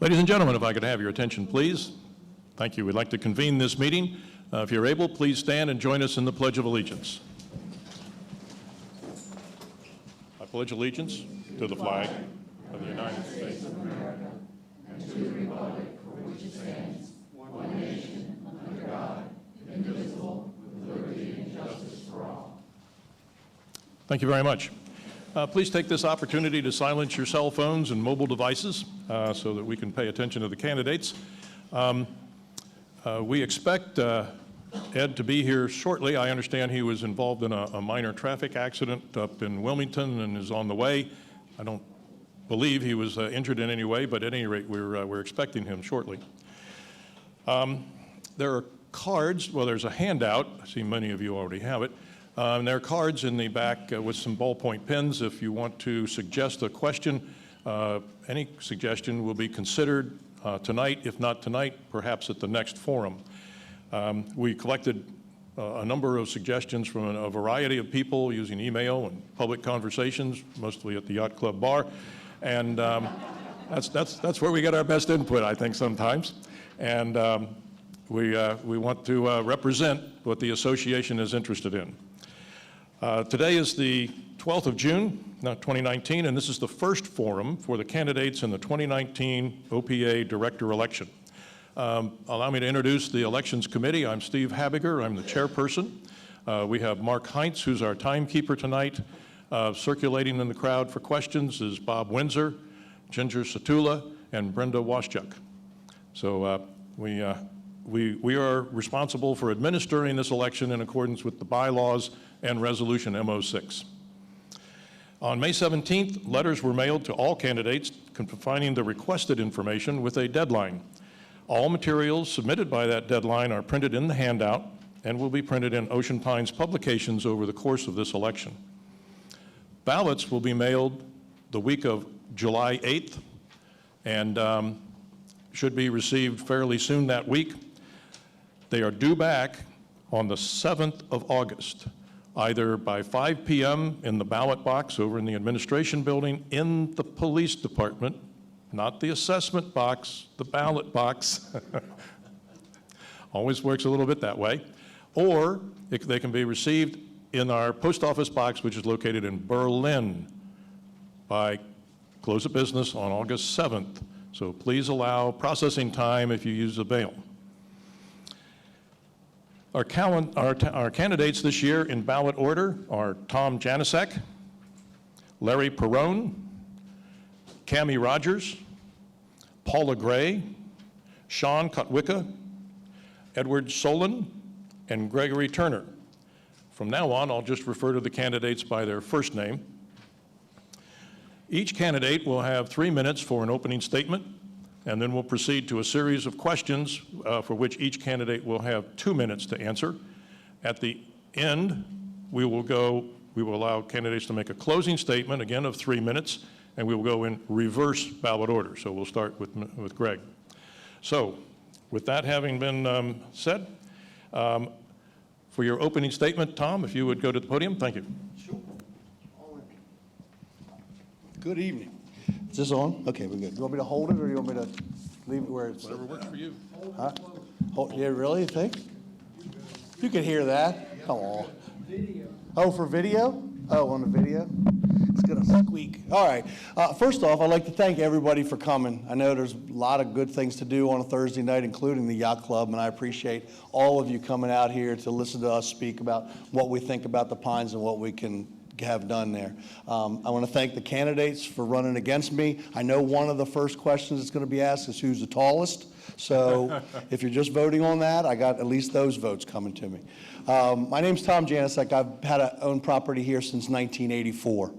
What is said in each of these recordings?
Ladies and gentlemen, if I could have your attention, please. Thank you. We'd like to convene this meeting. If you're able, please stand and join us in the Pledge of Allegiance. I pledge allegiance to the flag of the United States of America and to the republic for which it stands, one nation, under God, indivisible, with liberty and justice for all. Thank you very much. Please take this opportunity to silence your cell phones and mobile devices so that we can pay attention to the candidates. We expect Ed to be here shortly. I understand he was involved in a minor traffic accident up in Wilmington and is on the way. I don't believe he was injured in any way, but at any rate, we're expecting him shortly. There are cards. Well, there's a handout. I see many of you already have it. There are cards in the back with some ballpoint pens. If you want to suggest a question, any suggestion will be considered tonight. If not tonight, perhaps at the next forum. We collected a number of suggestions from a variety of people using email and public conversations, mostly at the Yacht Club bar. And that's where we get our best input, I think, sometimes. And we want to represent what the association is interested in. Today is the 12th of June, 2019, and this is the first forum for the candidates in the 2019 OPA director election. Allow me to introduce the Elections Committee. I'm Steve Habiger. I'm the chairperson. We have Mark Heinz, who's our timekeeper tonight. Circulating in the crowd for questions is Bob Windsor, Ginger Satula, and Brenda Waschuk. So we are responsible for administering this election in accordance with the bylaws and Resolution M06. On May 17th, letters were mailed to all candidates confining the requested information with a deadline. All materials submitted by that deadline are printed in the handout and will be printed in Ocean Pines publications over the course of this election. Ballots will be mailed the week of July 8th and should be received fairly soon that week. They are due back on the 7th of August, either by 5 p.m. in the ballot box over in the administration building in the police department, not the assessment box, the ballot box. Always works a little bit that way. Or they can be received in our post office box, which is located in Berlin, by close of business on August 7th. So please allow processing time if you use the mail. Our candidates this year in ballot order are Tom Janasek, Larry Perrone, Cammie Rogers, Paula Gray, Sean Kotwicka, Edward Solon, and Gregory Turner. From now on, I'll just refer to the candidates by their first name. Each candidate will have 3 minutes for an opening statement, and then we'll proceed to a series of questions for which each candidate will have 2 minutes to answer. At the end, we will allow candidates to make a closing statement, again of 3 minutes, and we will go in reverse ballot order. So we'll start with Greg. So with that having been said, for your opening statement, Tom, if you would go to the podium, thank you. Sure. Good evening. Is this on? Okay, we're good. You want me to hold it or you want me to leave it where it's? Whatever works for you. Huh? Yeah, really, you think? You can hear that. Come on. Video. Oh, for video? Oh, on the video? It's going to squeak. All right. First off, I'd like to thank everybody for coming. I know there's a lot of good things to do on a Thursday night, including the Yacht Club, and I appreciate all of you coming out here to listen to us speak about what we think about the Pines and what we can have done there. I want to thank the candidates for running against me. I know one of the first questions that's going to be asked is who's the tallest. So if you're just voting on that, I got at least those votes coming to me. My name's Tom Janasek. I've had owned property here since 1984.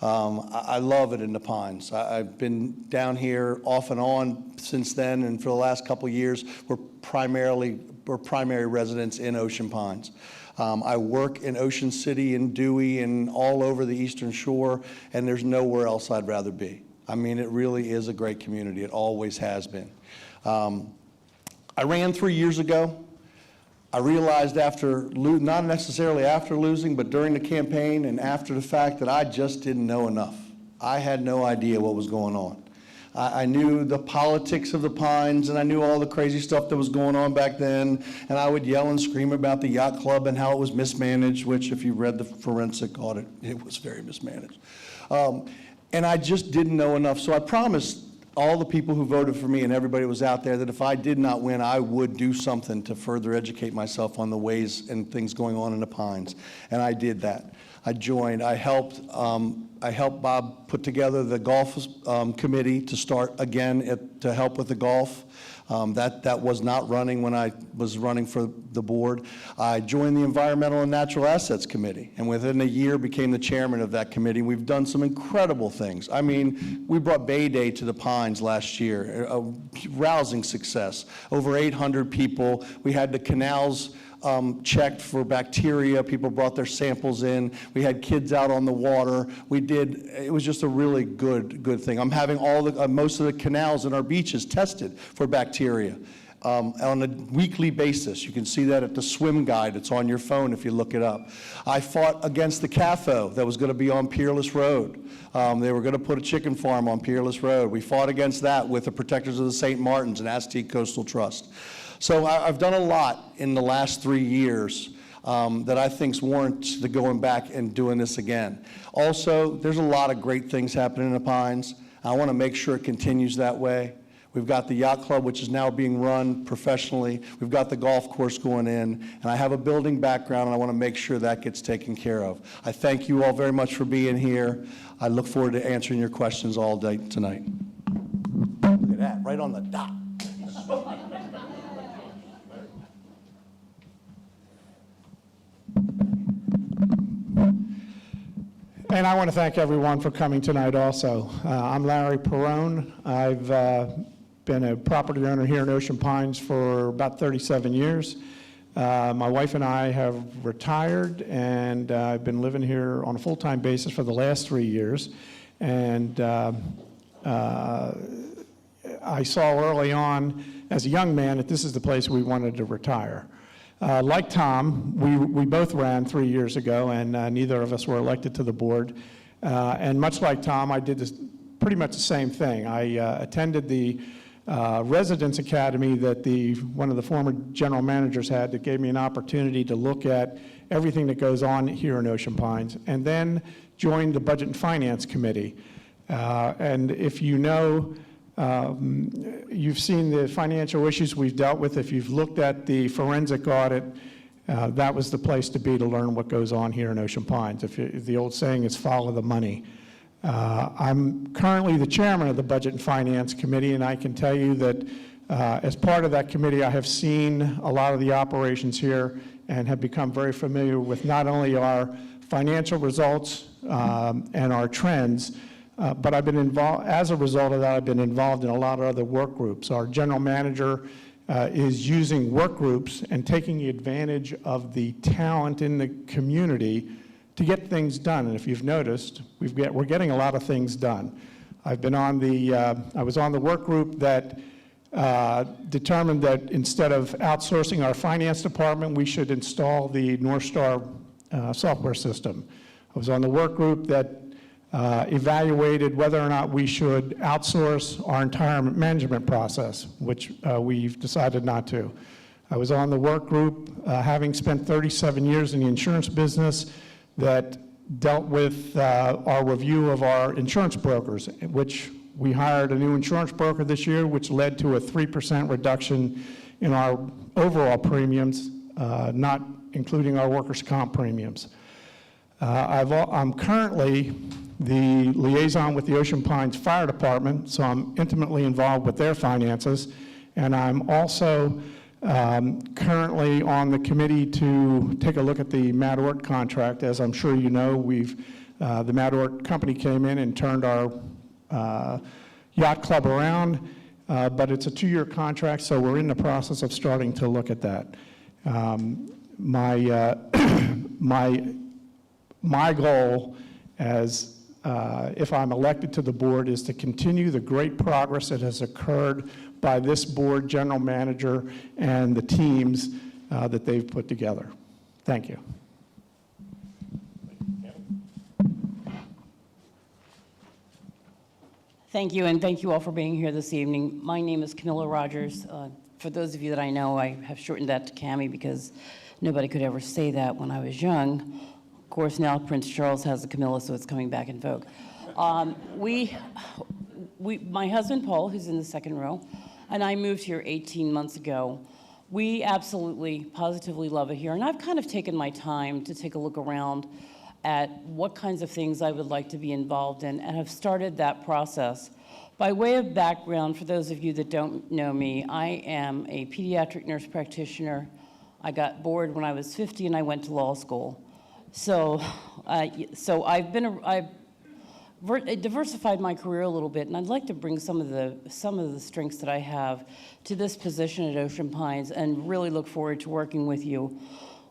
I love it in the Pines. I've been down here off and on since then, and for the last couple of years, we're primary residents in Ocean Pines. I work in Ocean City and Dewey and all over the Eastern Shore, and there's nowhere else I'd rather be. I mean, it really is a great community. It always has been. I ran 3 years ago. I realized not necessarily after losing, but during the campaign and after the fact that I just didn't know enough. I had no idea what was going on. I knew the politics of the Pines, and I knew all the crazy stuff that was going on back then, and I would yell and scream about the yacht club and how it was mismanaged, which if you read the forensic audit, it was very mismanaged. And I just didn't know enough, so I promised all the people who voted for me and everybody was out there that if I did not win, I would do something to further educate myself on the ways and things going on in the Pines, and I did that. I joined. I helped Bob put together the golf committee to start again to help with the golf. That was not running when I was running for the board. I joined the Environmental and Natural Assets Committee, and within a year became the chairman of that committee. We've done some incredible things. I mean, we brought Bay Day to the Pines last year, a rousing success. Over 800 people. We had the canals checked for bacteria. People brought their samples in. We had kids out on the water. It was just a really good thing. I'm having most of the canals in our beaches tested for bacteria on a weekly basis. You can see that at the swim guide. It's on your phone if you look it up. I fought against the CAFO that was going to be on Peerless Road. They were going to put a chicken farm on Peerless Road. We fought against that with the Protectors of the St. Martins and Aztec Coastal Trust. So I've done a lot in the last 3 years that I think warrants the going back and doing this again. Also, there's a lot of great things happening in the Pines. I want to make sure it continues that way. We've got the yacht club, which is now being run professionally. We've got the golf course going in, and I have a building background, and I want to make sure that gets taken care of. I thank you all very much for being here. I look forward to answering your questions all day tonight. Look at that, right on the dot. And I want to thank everyone for coming tonight also. I'm Larry Perrone. I've been a property owner here in Ocean Pines for about 37 years. My wife and I have retired, and I've been living here on a full-time basis for the last 3 years. And I saw early on as a young man that this is the place we wanted to retire. Like Tom, we both ran 3 years ago, and neither of us were elected to the board. And much like Tom, I did pretty much the same thing. I attended the Residence Academy that one of the former general managers had that gave me an opportunity to look at everything that goes on here in Ocean Pines, and then joined the Budget and Finance Committee. And if you know, you've seen the financial issues we've dealt with. If you've looked at the forensic audit, that was the place to be to learn what goes on here in Ocean Pines. If the old saying is follow the money. I'm currently the chairman of the Budget and Finance Committee, and I can tell you that as part of that committee, I have seen a lot of the operations here and have become very familiar with not only our financial results and our trends, but I've been involved, as a result of that, I've been involved in a lot of other work groups. Our general manager is using work groups and taking advantage of the talent in the community to get things done. And if you've noticed, we're getting a lot of things done. I was on the work group that determined that instead of outsourcing our finance department, we should install the North Star software system. I was on the work group that evaluated whether or not we should outsource our entire management process, which we've decided not to. I was on the work group, having spent 37 years in the insurance business, that dealt with our review of our insurance brokers, which we hired a new insurance broker this year, which led to a 3% reduction in our overall premiums, not including our workers' comp premiums. I'm currently the liaison with the Ocean Pines Fire Department, so I'm intimately involved with their finances, and I'm also currently on the committee to take a look at the Madort contract. As I'm sure you know, the Madort company came in and turned our yacht club around, but it's a 2-year contract, so we're in the process of starting to look at that. My goal, as if I'm elected to the board, is to continue the great progress that has occurred by this board, general manager, and the teams that they've put together. Thank you. Thank you, and thank you all for being here this evening. My name is Camilla Rogers. For those of you that I know, I have shortened that to Cammy because nobody could ever say that when I was young. Of course, now Prince Charles has a Camilla, so it's coming back in vogue. My husband, Paul, who's in the second row, and I moved here 18 months ago. We absolutely, positively love it here, and I've kind of taken my time to take a look around at what kinds of things I would like to be involved in, and have started that process. By way of background, for those of you that don't know me, I am a pediatric nurse practitioner. I got bored when I was 50 and I went to law school. So I've diversified my career a little bit, and I'd like to bring some of the strengths that I have to this position at Ocean Pines, and really look forward to working with you.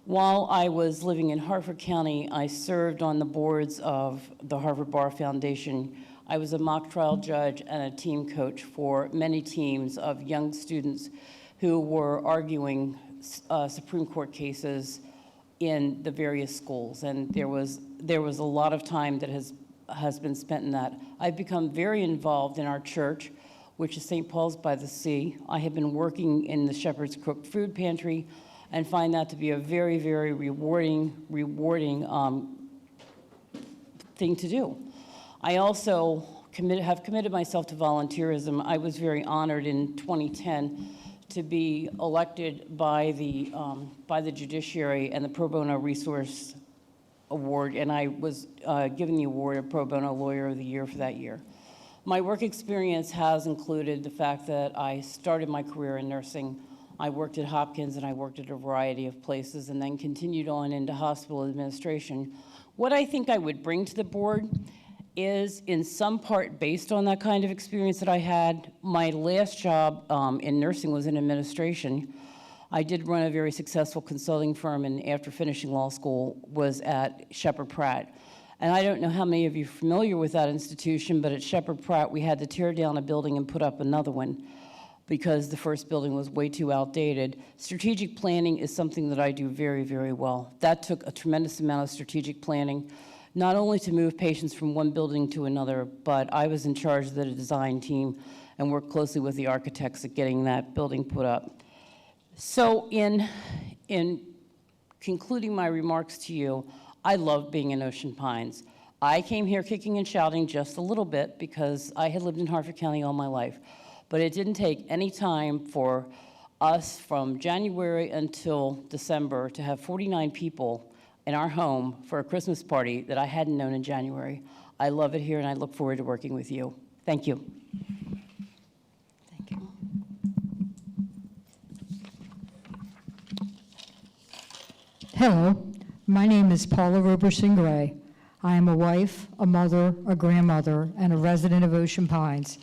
While I was living in Harford County, I served on the boards of the Harvard Bar Foundation. I was a mock trial judge and a team coach for many teams of young students who were arguing Supreme Court cases in the various schools. And there was a lot of time that has been spent in that. I've become very involved in our church, which is St. Paul's by the Sea. I have been working in the Shepherd's Crook Food Pantry, and find that to be a very, very rewarding thing to do. I also have committed myself to volunteerism. I was very honored in 2010 to be elected by the judiciary and the Pro Bono Resource Award, and I was given the award of Pro Bono Lawyer of the Year for that year. My work experience has included the fact that I started my career in nursing. I worked at Hopkins and I worked at a variety of places, and then continued on into hospital administration. What I think I would bring to the board is in some part based on that kind of experience that I had. My last job in nursing was in administration. I did run a very successful consulting firm, and after finishing law school was at Shepherd Pratt. And I don't know how many of you are familiar with that institution, but at Shepherd Pratt we had to tear down a building and put up another one, because the first building was way too outdated. Strategic planning is something that I do very, very well. That took a tremendous amount of strategic planning, not only to move patients from one building to another, but I was in charge of the design team and worked closely with the architects at getting that building put up. So in concluding my remarks to you, I love being in Ocean Pines. I came here kicking and shouting just a little bit because I had lived in Harford County all my life. But it didn't take any time for us from January until December to have 49 people in our home for a Christmas party that I hadn't known in January. I love it here, and I look forward to working with you. Thank you. Thank you. Hello, my name is Paula Roberson Gray. I am a wife, a mother, a grandmother, and a resident of Ocean Pines.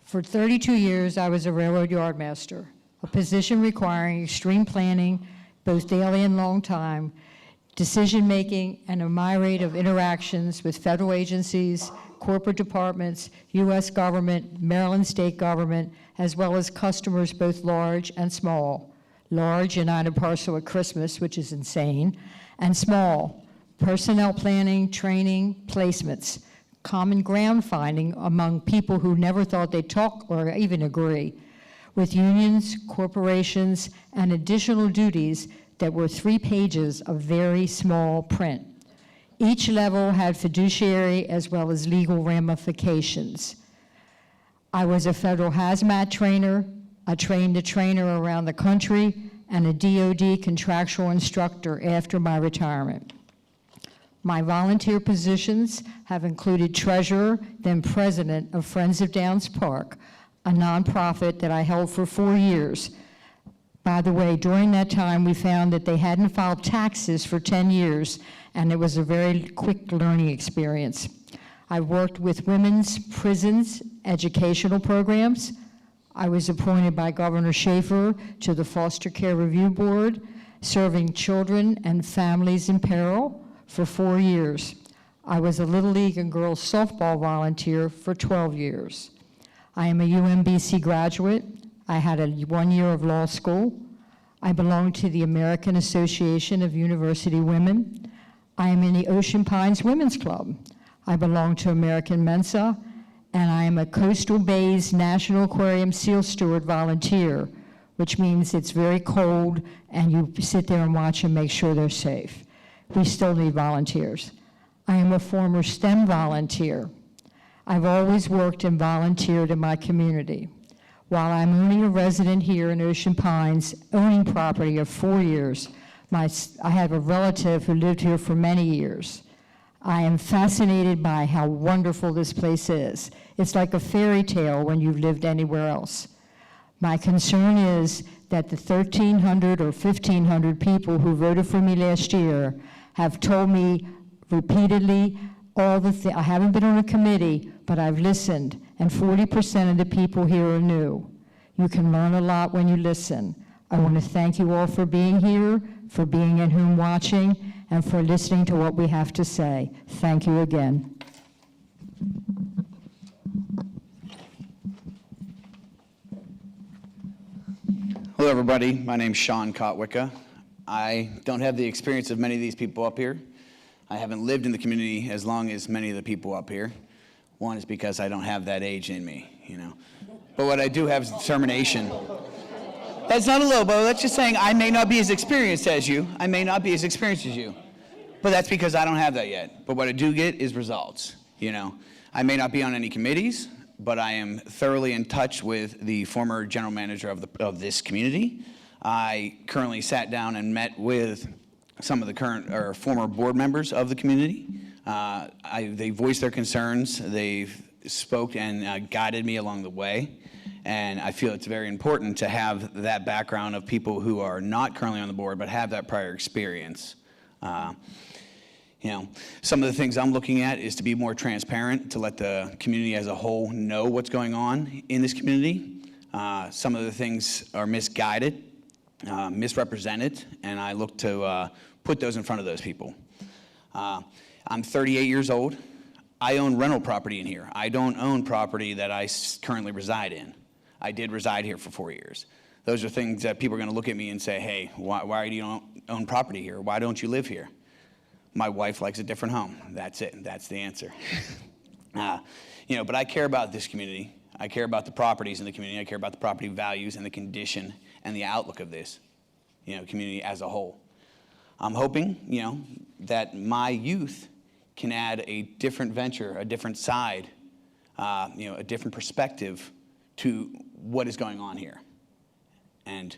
For 32 years, I was a railroad yardmaster, a position requiring extreme planning, both daily and long time, decision-making, and a myriad of interactions with federal agencies, corporate departments, U.S. government, Maryland state government, as well as customers both large and small. Large, United Parcel at Christmas, which is insane, and small, personnel planning, training, placements, common ground finding among people who never thought they'd talk or even agree, with unions, corporations, and additional duties that were 3 pages of very small print. Each level had fiduciary as well as legal ramifications. I was a federal hazmat trainer, a train-the-trainer around the country, and a DOD contractual instructor after my retirement. My volunteer positions have included treasurer, then president of Friends of Downs Park, a nonprofit that I held for 4 years. By the way, during that time, we found that they hadn't filed taxes for 10 years, and it was a very quick learning experience. I worked with women's prisons, educational programs. I was appointed by Governor Schaefer to the Foster Care Review Board, serving children and families in peril for 4 years. I was a Little League and Girls Softball volunteer for 12 years. I am a UMBC graduate. I had 1 year of law school. I belong to the American Association of University Women. I am in the Ocean Pines Women's Club. I belong to American Mensa and I am a Coastal Bays National Aquarium Seal Steward volunteer, which means it's very cold and you sit there and watch and make sure they're safe. We still need volunteers. I am a former STEM volunteer. I've always worked and volunteered in my community. While I'm only a resident here in Ocean Pines, owning property of 4 years, I have a relative who lived here for many years. I am fascinated by how wonderful this place is. It's like a fairy tale when you've lived anywhere else. My concern is that the 1,300 or 1,500 people who voted for me last year have told me repeatedly I haven't been on a committee, but I've listened, and 40% of the people here are new. You can learn a lot when you listen. I want to thank you all for being here, for being at home watching, and for listening to what we have to say. Thank you again. Hello, everybody. My name's Sean Kotwicka. I don't have the experience of many of these people up here. I haven't lived in the community as long as many of the people up here. One is because I don't have that age in me, you know. But what I do have is determination. That's not a low blow. That's just saying I may not be as experienced as you. I may not be as experienced as you. But that's because I don't have that yet. But what I do get is results, you know. I may not be on any committees, but I am thoroughly in touch with the former general manager of this community. I currently sat down and met with some of the current or former board members of the community. They voiced their concerns. They've spoke and guided me along the way. And I feel it's very important to have that background of people who are not currently on the board but have that prior experience. You know, some of the things I'm looking at is to be more transparent, to let the community as a whole know what's going on in this community. Some of the things are misguided, misrepresented, and I look to put those in front of those people. I'm 38 years old. I own rental property in here. I don't own property that I currently reside in. I did reside here for 4 years. Those are things that people are going to look at me and say, hey, why do you don't own property here? Why don't you live here? My wife likes a different home. That's it. That's the answer. You know, but I care about this community. I care about the properties in the community. I care about the property values and the condition and the outlook of this, you know, community as a whole. I'm hoping, you know, that my youth can add a different venture, a different side, you know, a different perspective to what is going on here. And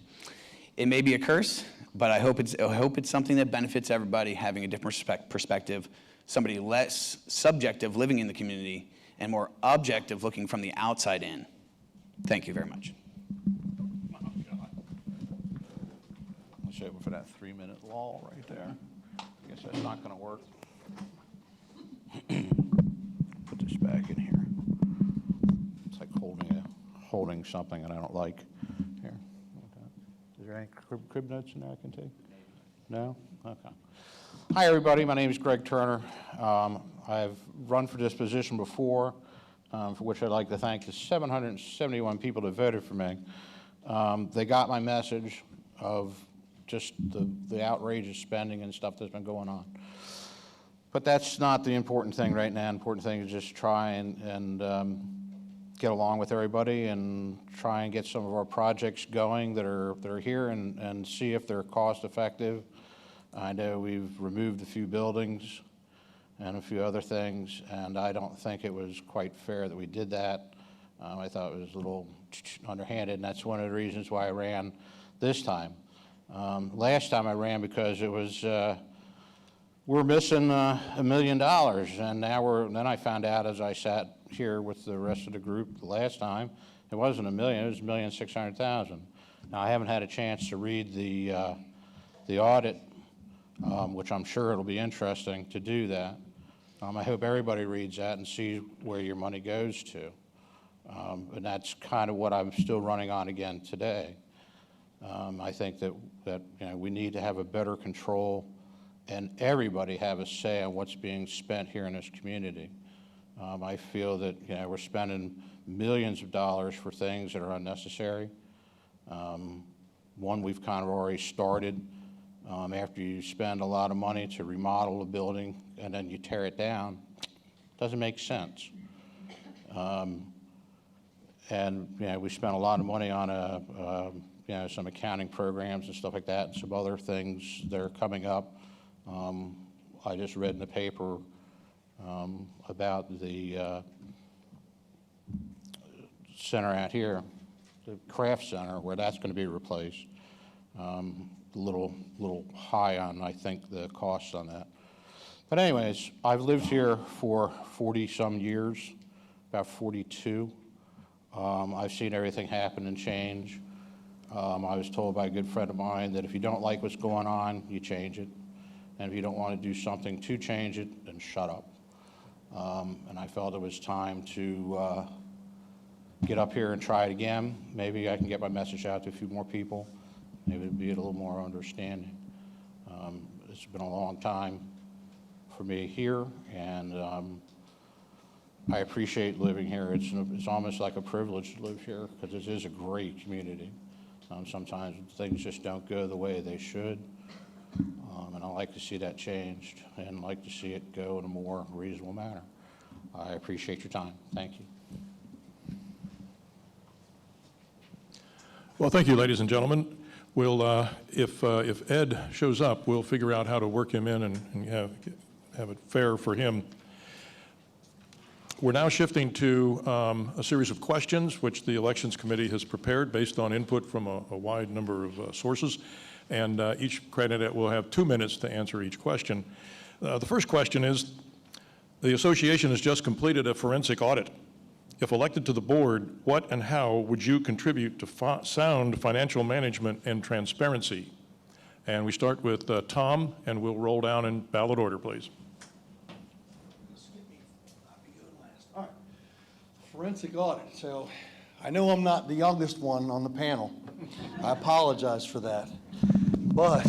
it may be a curse, but I hope it's something that benefits everybody, having a different perspective, somebody less subjective living in the community and more objective looking from the outside in. Thank you very much. Let's go for that 3-minute lull right there. I guess that's not going to work. Put this back in here. It's like holding something that I don't like. Here. Okay. Is there any crib notes in there I can take? No? Okay. Hi, everybody. My name is Greg Turner. I've run for this position before, for which I'd like to thank the 771 people that voted for me. They got my message of just the outrageous spending and stuff that's been going on. But that's not the important thing right now. The important thing is just try and get along with everybody and try and get some of our projects going that are here and see if they're cost effective. I know we've removed a few buildings and a few other things, and I don't think it was quite fair that we did that. I thought it was a little underhanded, and that's one of the reasons why I ran this time. Last time I ran because it was we're missing $1 million, and then I found out as I sat here with the rest of the group the last time, it wasn't $1 million, it was $1,600,000. Now I haven't had a chance to read the audit, which I'm sure it'll be interesting to do that. I hope everybody reads that and sees where your money goes to. And that's kind of what I'm still running on again today. I think that you know, we need to have a better control and everybody have a say on what's being spent here in this community. I feel that, you know, we're spending millions of dollars for things that are unnecessary. One we've kind of already started. After you spend a lot of money to remodel a building and then you tear it down, doesn't make sense. And, we spent a lot of money on, some accounting programs and stuff like that, and some other things that are coming up. I just read in the paper about the center out here, the craft center, where that's going to be replaced. A little high on, I think, the costs on that. But anyways, I've lived here for 40-some years, about 42. I've seen everything happen and change. I was told by a good friend of mine that if you don't like what's going on, you change it. And if you don't want to do something to change it, then shut up. And I felt it was time to get up here and try it again. Maybe I can get my message out to a few more people. Maybe it'd be a little more understanding. It's been a long time for me here, and I appreciate living here. It's almost like a privilege to live here because this is a great community. Sometimes things just don't go the way they should, and I like to see that changed and like to see it go in a more reasonable manner. I appreciate your time. Thank you. Well, thank you, ladies and gentlemen. We'll, if Ed shows up, we'll figure out how to work him in and have it fair for him. We're now shifting to a series of questions which the Elections Committee has prepared based on input from a wide number of sources, and each candidate will have 2 minutes to answer each question. The first question is, the association has just completed a forensic audit. If elected to the board, what and how would you contribute to sound financial management and transparency? And we start with Tom, and we'll roll down in ballot order, please. All right. Forensic audit. So I know I'm not the youngest one on the panel. I apologize for that. But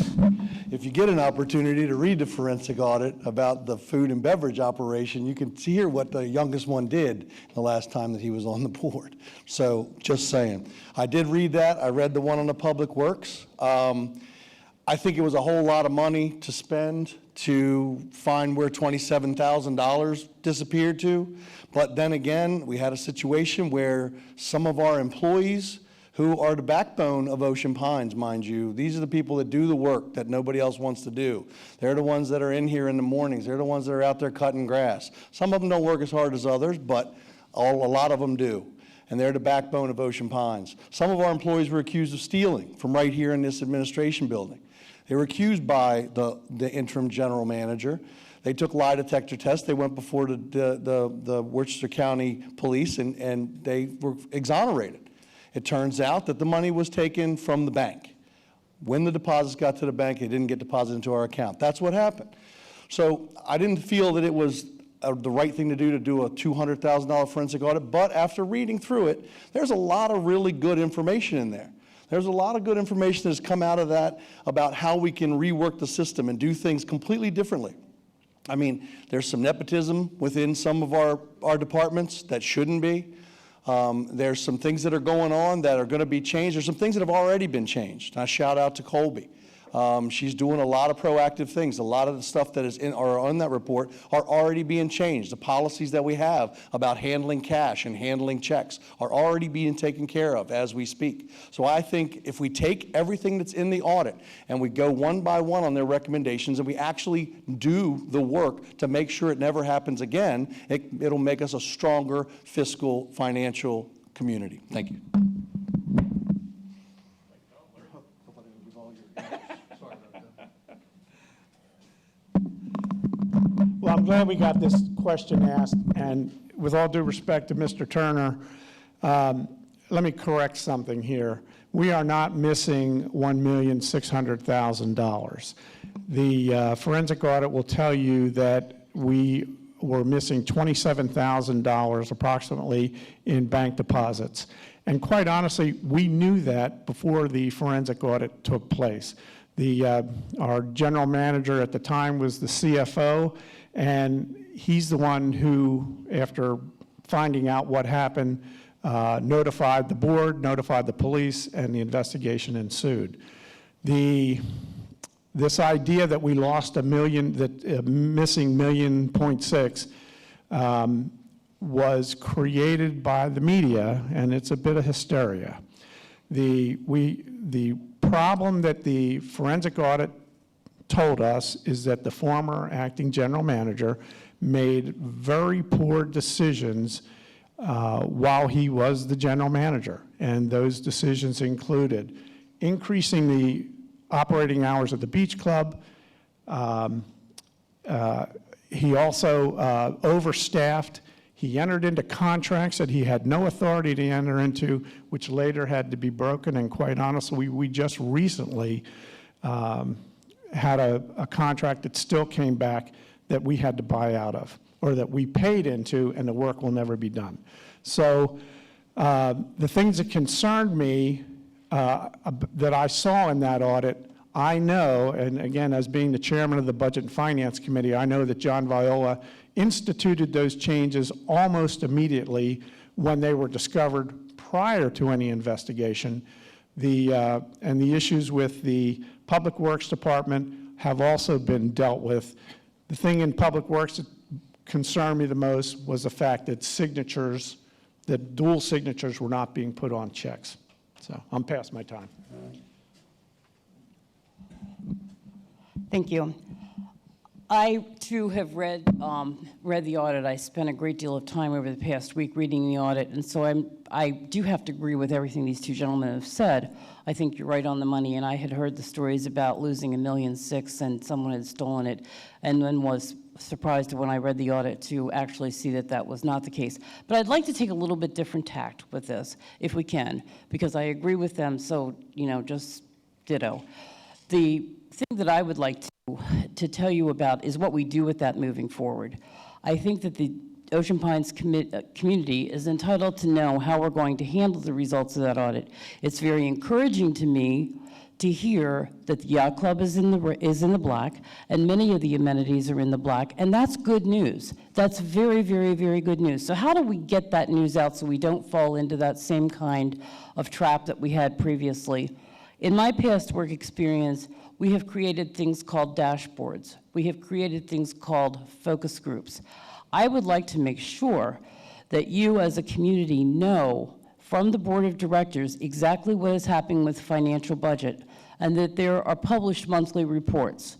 if you get an opportunity to read the forensic audit about the food and beverage operation, you can hear what the youngest one did the last time that he was on the board. So just saying. I did read that. I read the one on the public works. I think it was a whole lot of money to spend to find where $27,000 disappeared to. But then again, we had a situation where some of our employees, who are the backbone of Ocean Pines, mind you. These are the people that do the work that nobody else wants to do. They're the ones that are in here in the mornings. They're the ones that are out there cutting grass. Some of them don't work as hard as others, but a lot of them do. And they're the backbone of Ocean Pines. Some of our employees were accused of stealing from right here in this administration building. They were accused by the interim general manager. They took lie detector tests. They went before the Worcester County Police, and they were exonerated. It turns out that the money was taken from the bank. When the deposits got to the bank, they didn't get deposited into our account. That's what happened. So I didn't feel that it was the right thing to do a $200,000 forensic audit, but after reading through it, there's a lot of really good information in there. There's a lot of good information that's come out of that about how we can rework the system and do things completely differently. I mean, there's some nepotism within some of our departments that shouldn't be. There's some things that are going on that are going to be changed. There's some things that have already been changed. And I shout out to Colby. She's doing a lot of proactive things. A lot of the stuff that is on that report are already being changed. The policies that we have about handling cash and handling checks are already being taken care of as we speak. So I think if we take everything that's in the audit and we go one by one on their recommendations and we actually do the work to make sure it never happens again, it'll make us a stronger fiscal financial community. Thank you. Well, I'm glad we got this question asked, and with all due respect to Mr. Turner, let me correct something here. We are not missing $1,600,000. The forensic audit will tell you that we were missing $27,000 approximately in bank deposits. And quite honestly, we knew that before the forensic audit took place. Our general manager at the time was the CFO, and he's the one who, after finding out what happened, notified the board, notified the police, and the investigation ensued. This idea that we lost $1 million, that missing $1.6 million, was created by the media, and it's a bit of hysteria. The problem that the forensic audit told us is that the former acting general manager made very poor decisions while he was the general manager. And those decisions included increasing the operating hours of the beach club. He also overstaffed. He entered into contracts that he had no authority to enter into, which later had to be broken. And quite honestly, we just recently had a contract that still came back that we had to buy out of, or that we paid into, and the work will never be done. So the things that concerned me that I saw in that audit, I know, and again, as being the chairman of the Budget and Finance Committee, I know that John Viola instituted those changes almost immediately when they were discovered prior to any investigation. And the issues with the Public Works Department have also been dealt with. The thing in Public Works that concerned me the most was the fact that signatures, that dual signatures were not being put on checks. So I'm past my time. Thank you. I, too, have read the audit. I spent a great deal of time over the past week reading the audit, and so I do have to agree with everything these two gentlemen have said. I think you're right on the money, and I had heard the stories about losing $1.6 million and someone had stolen it, and then was surprised when I read the audit to actually see that that was not the case. But I'd like to take a little bit different tact with this, if we can, because I agree with them, so, just ditto. The thing that I would like to tell you about is what we do with that moving forward. I think that the Ocean Pines community is entitled to know how we're going to handle the results of that audit. It's very encouraging to me to hear that the yacht club is in the black, and many of the amenities are in the black, and that's good news. That's very, very, very good news. So how do we get that news out so we don't fall into that same kind of trap that we had previously? In my past work experience, we have created things called dashboards. We have created things called focus groups. I would like to make sure that you as a community know from the board of directors exactly what is happening with financial budget, and that there are published monthly reports.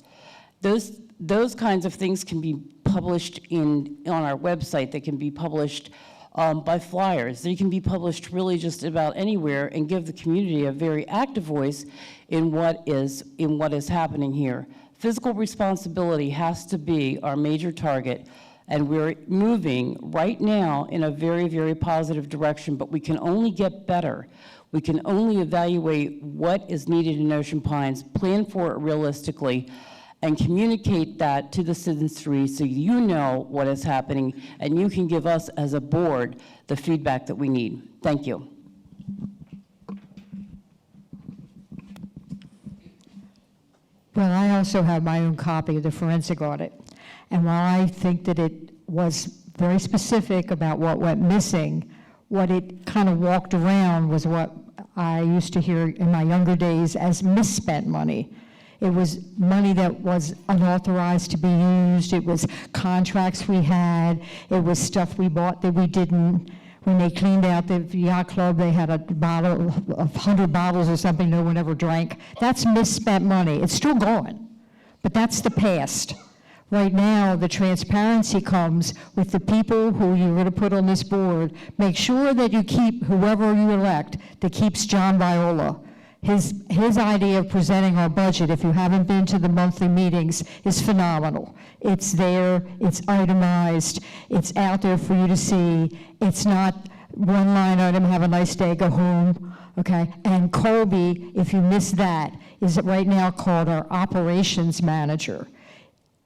Those kinds of things can be published on our website. They can be published by flyers. They can be published really just about anywhere and give the community a very active voice in what is happening here. Fiscal responsibility has to be our major target, and we're moving right now in a very, very positive direction, but we can only get better. We can only evaluate what is needed in Ocean Pines, plan for it realistically, and communicate that to the citizenry so you know what is happening, and you can give us as a board the feedback that we need. Thank you. Well, I also have my own copy of the forensic audit. And while I think that it was very specific about what went missing, what it kind of walked around was what I used to hear in my younger days as misspent money. It was money that was unauthorized to be used. It was contracts we had. It was stuff we bought that we didn't. When they cleaned out the yacht club, they had a bottle of 100 bottles or something no one ever drank. That's misspent money. It's still going, but that's the past. Right now, the transparency comes with the people who you're going to put on this board. Make sure that you keep whoever you elect that keeps John Viola. His idea of presenting our budget, if you haven't been to the monthly meetings, is phenomenal. It's there, it's itemized, it's out there for you to see. It's not one line item, have a nice day, go home, okay? And Colby, if you missed that, is right now called our operations manager.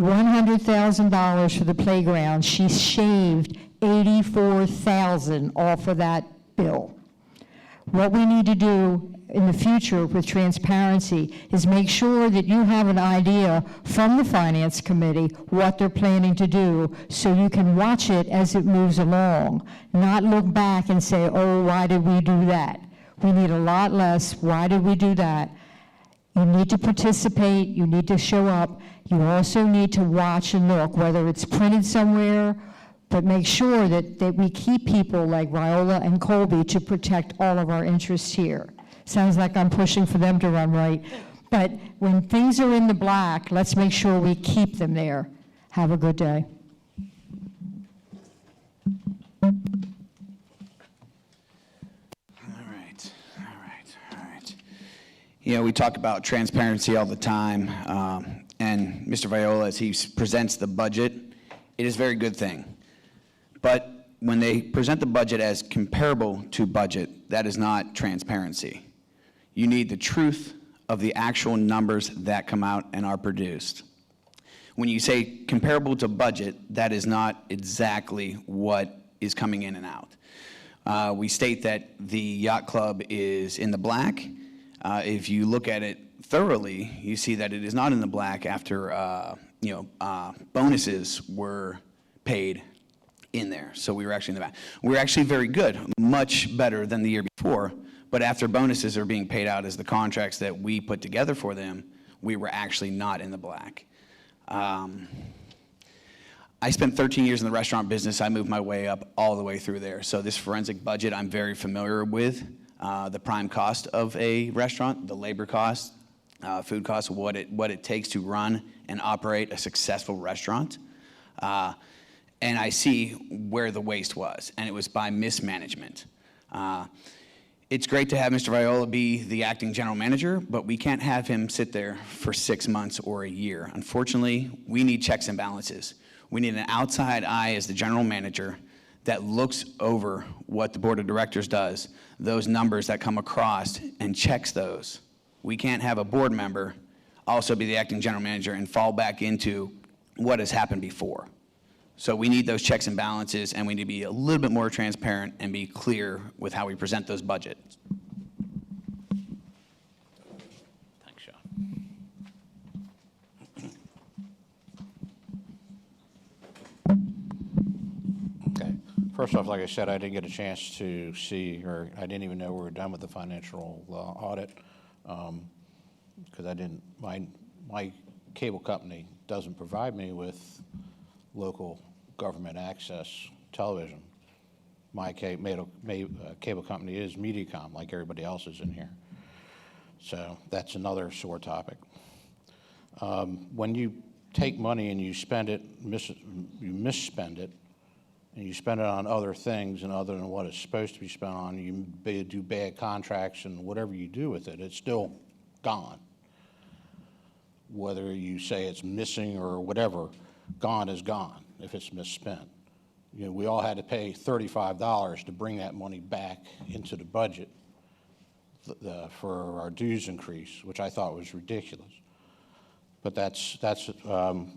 $100,000 for the playground. She shaved $84,000 off of that bill. What we need to do in the future with transparency is make sure that you have an idea from the Finance Committee what they're planning to do so you can watch it as it moves along, not look back and say, oh, why did we do that? We need a lot less. Why did we do that? You need to participate. You need to show up. You also need to watch and look, whether it's printed somewhere, but make sure that we keep people like Viola and Colby to protect all of our interests here. Sounds like I'm pushing for them to run right, but when things are in the black, let's make sure we keep them there. Have a good day. All right. You know, we talk about transparency all the time, and Mr. Viola, as he presents the budget, it is a very good thing. But when they present the budget as comparable to budget, that is not transparency. You need the truth of the actual numbers that come out and are produced. When you say comparable to budget, that is not exactly what is coming in and out. We state that the yacht club is in the black. If you look at it thoroughly, you see that it is not in the black after bonuses were paid in there. So we were actually in the back. We were actually very good, much better than the year before. But after bonuses are being paid out as the contracts that we put together for them, we were actually not in the black. I spent 13 years in the restaurant business. I moved my way up all the way through there. So this forensic budget I'm very familiar with. The prime cost of a restaurant, the labor cost, food costs, what it takes to run and operate a successful restaurant. And I see where the waste was, and it was by mismanagement. It's great to have Mr. Viola be the acting general manager, but we can't have him sit there for 6 months or a year. Unfortunately, we need checks and balances. We need an outside eye as the general manager that looks over what the board of directors does, those numbers that come across, and checks those. We can't have a board member also be the acting general manager and fall back into what has happened before. So we need those checks and balances, and we need to be a little bit more transparent and be clear with how we present those budgets. Thanks, Sean. Okay. First off, like I said, I didn't get a chance to see, or I didn't even know we were done with the financial audit, because I didn't, my cable company doesn't provide me with local government access television. My cable company is Mediacom, like everybody else is in here. So that's another sore topic. When you take money and you spend it, you misspend it, and you spend it on other things and other than what it's supposed to be spent on, you do bad contracts, and whatever you do with it, it's still gone. Whether you say it's missing or whatever, gone is gone if it's misspent. You know, we all had to pay $35 to bring that money back into the budget for our dues increase, which I thought was ridiculous. But that's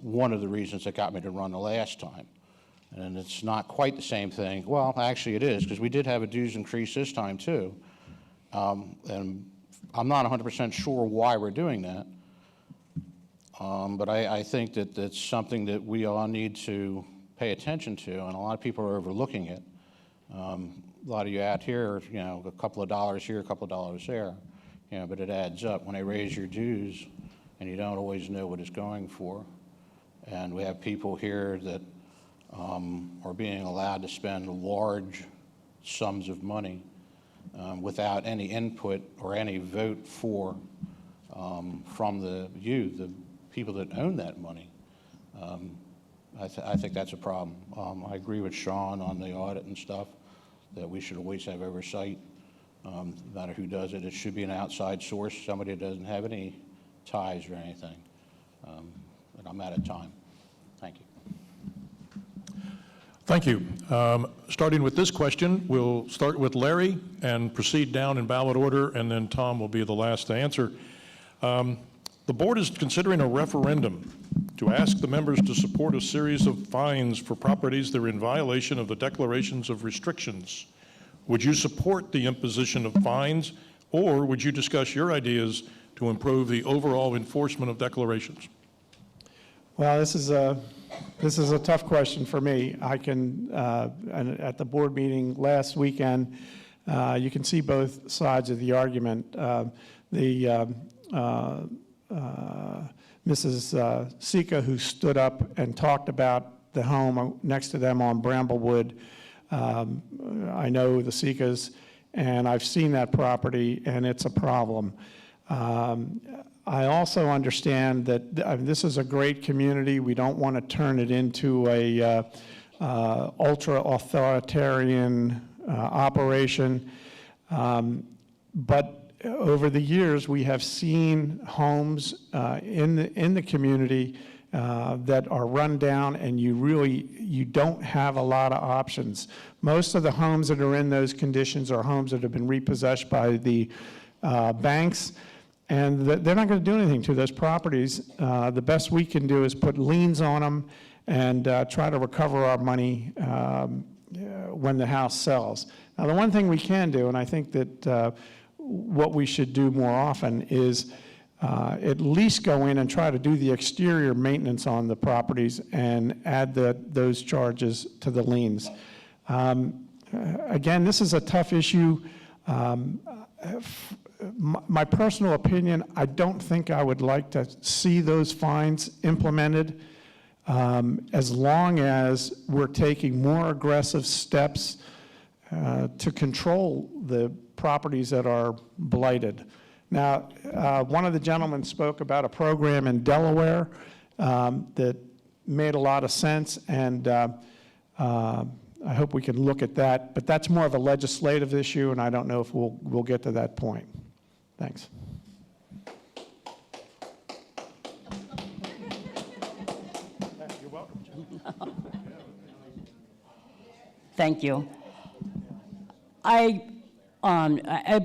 one of the reasons that got me to run the last time. And it's not quite the same thing. Well, actually it is, because we did have a dues increase this time too. And I'm not 100% sure why we're doing that. But I think that that's something that we all need to pay attention to, and a lot of people are overlooking it. A lot of you out here, you know, a couple of dollars here, a couple of dollars there, you know, but it adds up when they raise your dues, and you don't always know what it's going for. And we have people here that are being allowed to spend large sums of money without any input or any vote from the people that own that money. I think that's a problem. I agree with Sean on the audit and stuff, that we should always have oversight. No matter who does it, it should be an outside source, somebody that doesn't have any ties or anything. But I'm out of time. Thank you. Thank you. Starting with this question, we'll start with Larry and proceed down in ballot order, and then Tom will be the last to answer. The board is considering a referendum to ask the members to support a series of fines for properties that are in violation of the declarations of restrictions. Would you support the imposition of fines, or would you discuss your ideas to improve the overall enforcement of declarations? Well, this is a tough question for me. I can, and at the board meeting last weekend, you can see both sides of the argument. Mrs. Sika, who stood up and talked about the home next to them on Bramblewood. I know the Sekas, and I've seen that property, and it's a problem. I also understand that this is a great community. We don't want to turn it into a ultra-authoritarian operation. But over the years, we have seen homes in the community that are run down, and you don't have a lot of options. Most of the homes that are in those conditions are homes that have been repossessed by the banks, and they're not going to do anything to those properties. The best we can do is put liens on them and try to recover our money when the house sells. Now, the one thing we can do, and I think that what we should do more often, is at least go in and try to do the exterior maintenance on the properties and add those charges to the liens. Again, this is a tough issue. My personal opinion, I don't think I would like to see those fines implemented as long as we're taking more aggressive steps to control the properties that are blighted. Now, one of the gentlemen spoke about a program in Delaware that made a lot of sense, and I hope we can look at that. But that's more of a legislative issue, and I don't know if we'll get to that point. Thanks. You're welcome, Jim. Thank you. I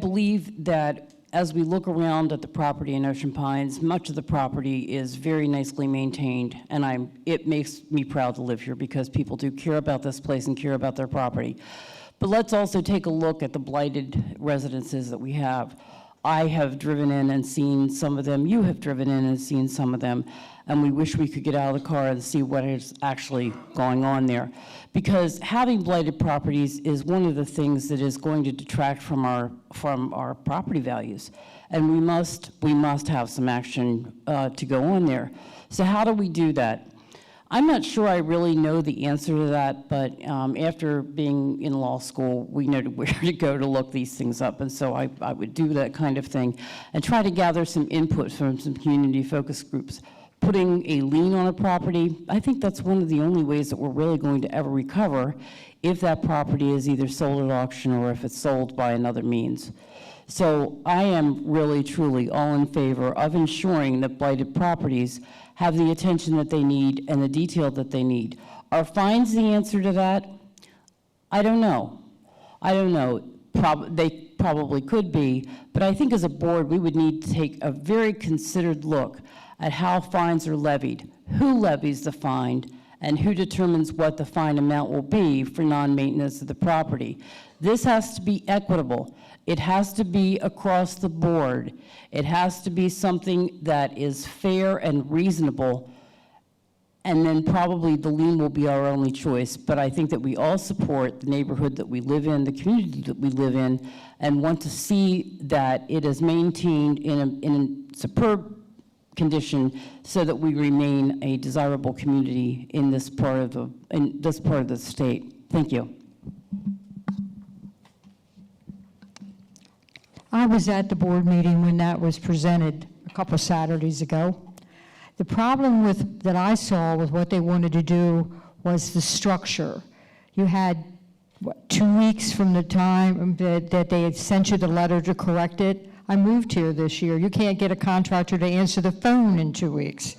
believe that as we look around at the property in Ocean Pines, much of the property is very nicely maintained, and it makes me proud to live here because people do care about this place and care about their property. But let's also take a look at the blighted residences that we have. I have driven in and seen some of them. You have driven in and seen some of them. And we wish we could get out of the car and see what is actually going on there. Because having blighted properties is one of the things that is going to detract from our property values. And we must have some action to go on there. So how do we do that? I'm not sure I really know the answer to that, but after being in law school, we know where to go to look these things up, and so I would do that kind of thing and try to gather some input from some community focus groups. Putting a lien on a property, I think that's one of the only ways that we're really going to ever recover if that property is either sold at auction or if it's sold by another means. So I am really, truly all in favor of ensuring that blighted properties have the attention that they need and the detail that they need. Are fines the answer to that? I don't know. They probably could be, but I think as a board, we would need to take a very considered look at how fines are levied, who levies the fine, and who determines what the fine amount will be for non-maintenance of the property. This has to be equitable. It has to be across the board. It has to be something that is fair and reasonable, and then probably the lien will be our only choice. But I think that we all support the neighborhood that we live in, the community that we live in, and want to see that it is maintained in a superb condition so that we remain a desirable community in this part of the state. Thank you. I was at the board meeting when that was presented a couple Saturdays ago. The problem that I saw with what they wanted to do was the structure. You had, 2 weeks from the time that they had sent you the letter to correct it. I moved here this year. You can't get a contractor to answer the phone in 2 weeks.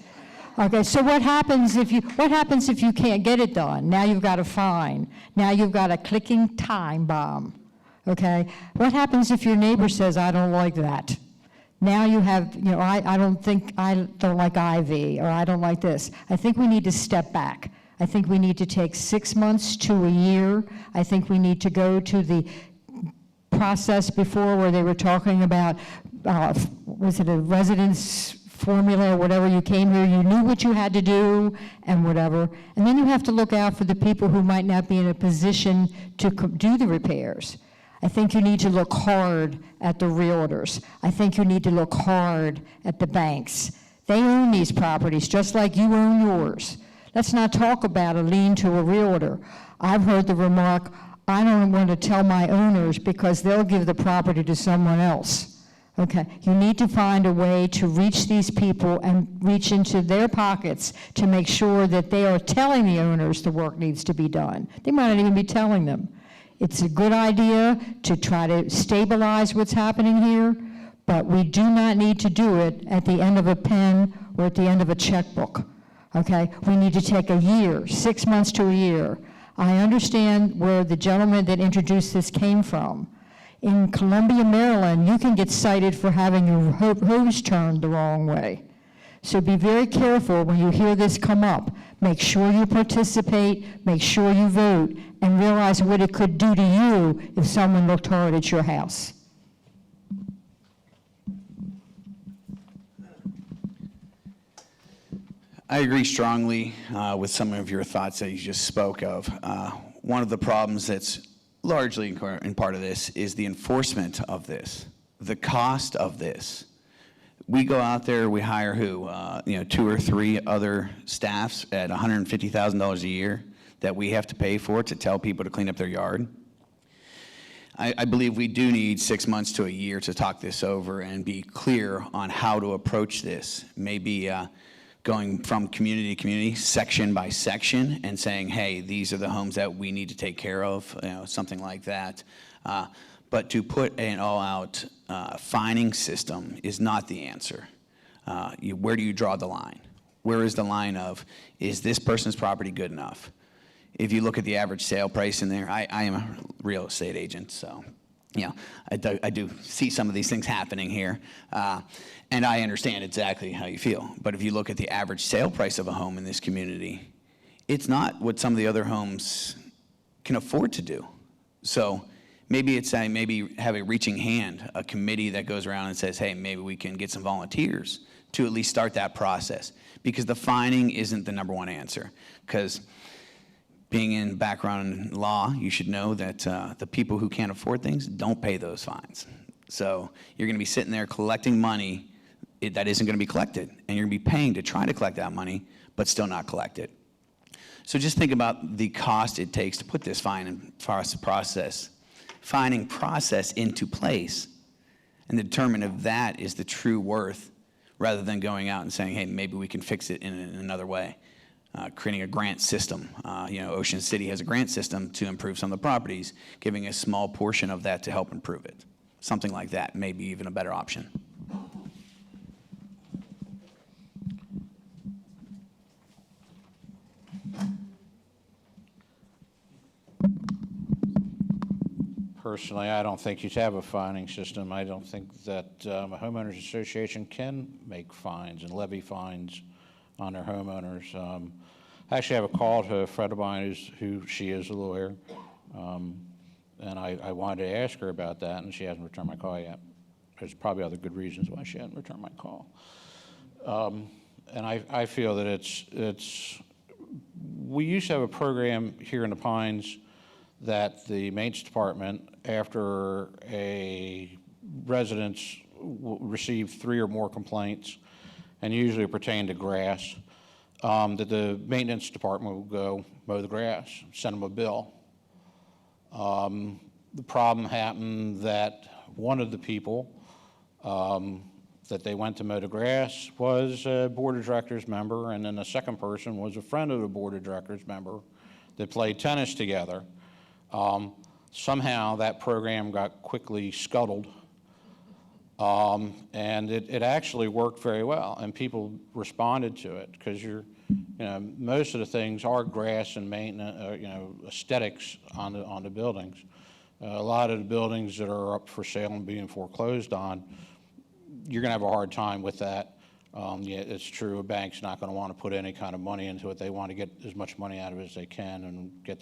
Okay, so what happens if you can't get it done? Now you've got a fine. Now you've got a clicking time bomb. Okay, what happens if your neighbor says, I don't like that? Now you have, I don't like Ivy, or I don't like this. I think we need to step back. I think we need to take 6 months to a year. I think we need to go to the process before where they were talking about, was it a residence formula or whatever? You came here, you knew what you had to do and whatever. And then you have to look out for the people who might not be in a position to do the repairs. I think you need to look hard at the realtors. I think you need to look hard at the banks. They own these properties just like you own yours. Let's not talk about a lien to a realtor. I've heard the remark, I don't want to tell my owners because they'll give the property to someone else. Okay, you need to find a way to reach these people and reach into their pockets to make sure that they are telling the owners the work needs to be done. They might not even be telling them. It's a good idea to try to stabilize what's happening here, but we do not need to do it at the end of a pen or at the end of a checkbook. Okay, we need to take a year, 6 months to a year. I understand where the gentleman that introduced this came from. In Columbia, Maryland, you can get cited for having your hose turned the wrong way. So be very careful when you hear this come up. Make sure you participate, make sure you vote, and realize what it could do to you if someone looked hard at your house. I agree strongly with some of your thoughts that you just spoke of. One of the problems that's largely in part of this is the enforcement of this, the cost of this. We go out there, we hire who? 2 or 3 other staffs at $150,000 a year that we have to pay for to tell people to clean up their yard. I believe we do need 6 months to a year to talk this over and be clear on how to approach this. Maybe going from community to community, section by section, and saying, hey, these are the homes that we need to take care of, something like that. But to put an all-out fining system is not the answer. Where do you draw the line? Where is the line of, is this person's property good enough? If you look at the average sale price in there, I am a real estate agent, so I do see some of these things happening here. And I understand exactly how you feel. But if you look at the average sale price of a home in this community, it's not what some of the other homes can afford to do. So maybe it's maybe have a reaching hand, a committee that goes around and says, hey, maybe we can get some volunteers to at least start that process. Because the fining isn't the number one answer. Because being in background in law, you should know that the people who can't afford things don't pay those fines. So you're going to be sitting there collecting money that isn't going to be collected, and you're going to be paying to try to collect that money, but still not collect it. So just think about the cost it takes to put this fining process into place and determine if that is the true worth, rather than going out and saying, hey, maybe we can fix it in another way. Creating a grant system. Ocean City has a grant system to improve some of the properties, giving a small portion of that to help improve it. Something like that, maybe even a better option. Personally, I don't think you should have a fining system. I don't think that a homeowners association can make fines and levy fines on their homeowners. I actually have a call to a friend of mine she is a lawyer, and I wanted to ask her about that, and she hasn't returned my call yet. There's probably other good reasons why she hasn't returned my call. And I feel that we used to have a program here in the Pines that the maintenance department, after a residence received 3 or more complaints, and usually pertain to grass, that the maintenance department will go mow the grass, send them a bill. The problem happened that one of the people that they went to mow the grass was a board of directors member, and then the second person was a friend of the board of directors member that played tennis together. Somehow that program got quickly scuttled. And it actually worked very well, and people responded to it because most of the things are grass and maintenance, aesthetics on the buildings. A lot of the buildings that are up for sale and being foreclosed on, you're going to have a hard time with that. It's true, a bank's not going to want to put any kind of money into it. They want to get as much money out of it as they can and get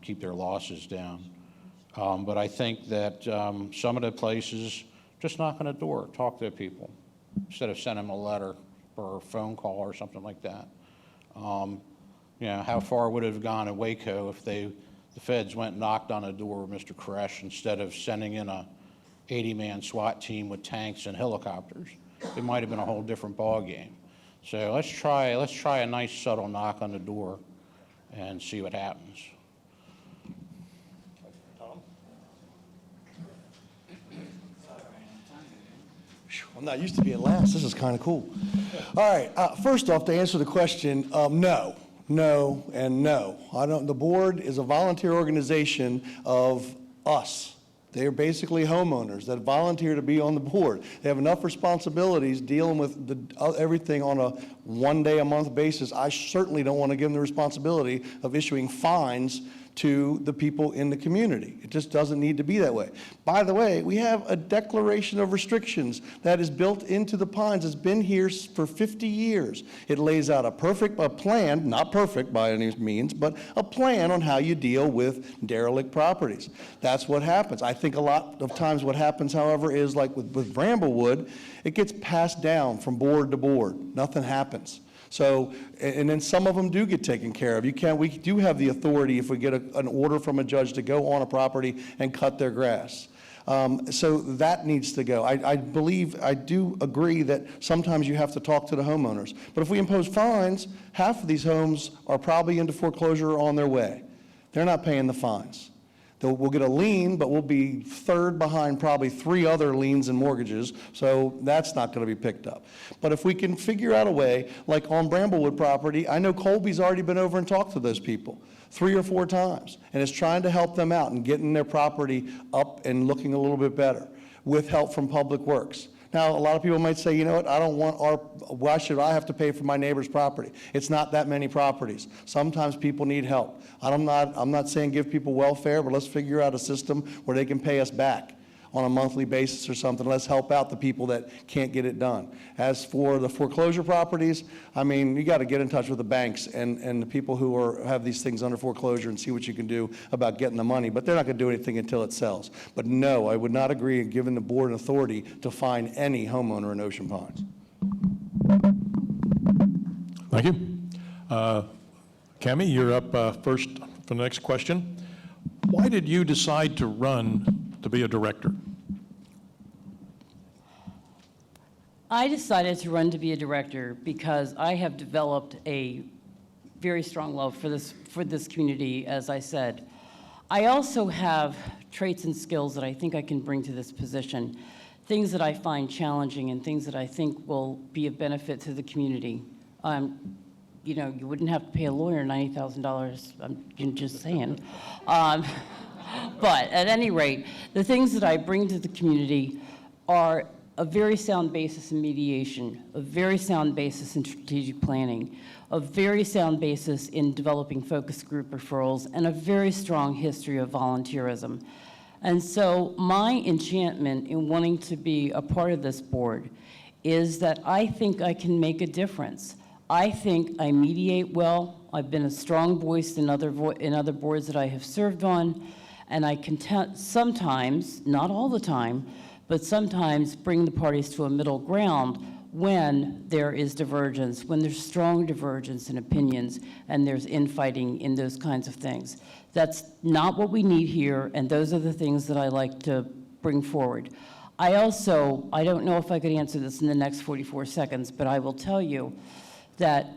keep their losses down. But I think that some of the places, just knock on the door, talk to people, instead of sending them a letter or a phone call or something like that. How far would it have gone in Waco if the feds went and knocked on the door of Mr. Koresh instead of sending in a 80-man SWAT team with tanks and helicopters? It might have been a whole different ballgame. So let's try a nice subtle knock on the door and see what happens. I'm not used to being last. This is kind of cool. All right. First off, to answer the question, no, and no. The board is a volunteer organization of us. They are basically homeowners that volunteer to be on the board. They have enough responsibilities dealing with everything on a one-day-a-month basis. I certainly don't want to give them the responsibility of issuing fines to the people in the community. It just doesn't need to be that way. By the way, we have a declaration of restrictions that is built into the Pines. It's been here for 50 years. It lays out a plan, not perfect by any means, but a plan on how you deal with derelict properties. That's what happens. I think a lot of times what happens, however, is like with Bramblewood, it gets passed down from board to board. Nothing happens. So, and then some of them do get taken care of. We do have the authority if we get an order from a judge to go on a property and cut their grass. So that needs to go. I do agree that sometimes you have to talk to the homeowners. But if we impose fines, half of these homes are probably into foreclosure or on their way. They're not paying the fines. We'll get a lien, but we'll be third behind probably 3 other liens and mortgages, so that's not going to be picked up. But if we can figure out a way, like on Bramblewood property, I know Colby's already been over and talked to those people 3 or 4 times, and is trying to help them out and getting their property up and looking a little bit better with help from Public Works. Now, a lot of people might say, you know what, why should I have to pay for my neighbor's property? It's not that many properties. Sometimes people need help. I'm not saying give people welfare, but let's figure out a system where they can pay us back on a monthly basis or something. Let's help out the people that can't get it done. As for the foreclosure properties, I mean, you got to get in touch with the banks and the people who have these things under foreclosure and see what you can do about getting the money, but they're not going to do anything until it sells. But no, I would not agree in giving the board an authority to fine any homeowner in Ocean Pines. Thank you. Cammie, you're up first for the next question. Why did you decide to run to be a director? I decided to run to be a director because I have developed a very strong love for this community, as I said. I also have traits and skills that I think I can bring to this position, things that I find challenging and things that I think will be of benefit to the community. You know, you wouldn't have to pay a lawyer $90,000, I'm just saying. But at any rate, the things that I bring to the community are a very sound basis in mediation, a very sound basis in strategic planning, a very sound basis in developing focus group referrals, and a very strong history of volunteerism. And so my enchantment in wanting to be a part of this board is that I think I can make a difference. I think I mediate well. I've been a strong voice in other boards that I have served on, and I can sometimes, not all the time, but sometimes bring the parties to a middle ground when there is divergence, when there's strong divergence in opinions, and there's infighting in those kinds of things. That's not what we need here, and those are the things that I like to bring forward. I don't know if I could answer this in the next 44 seconds, but I will tell you that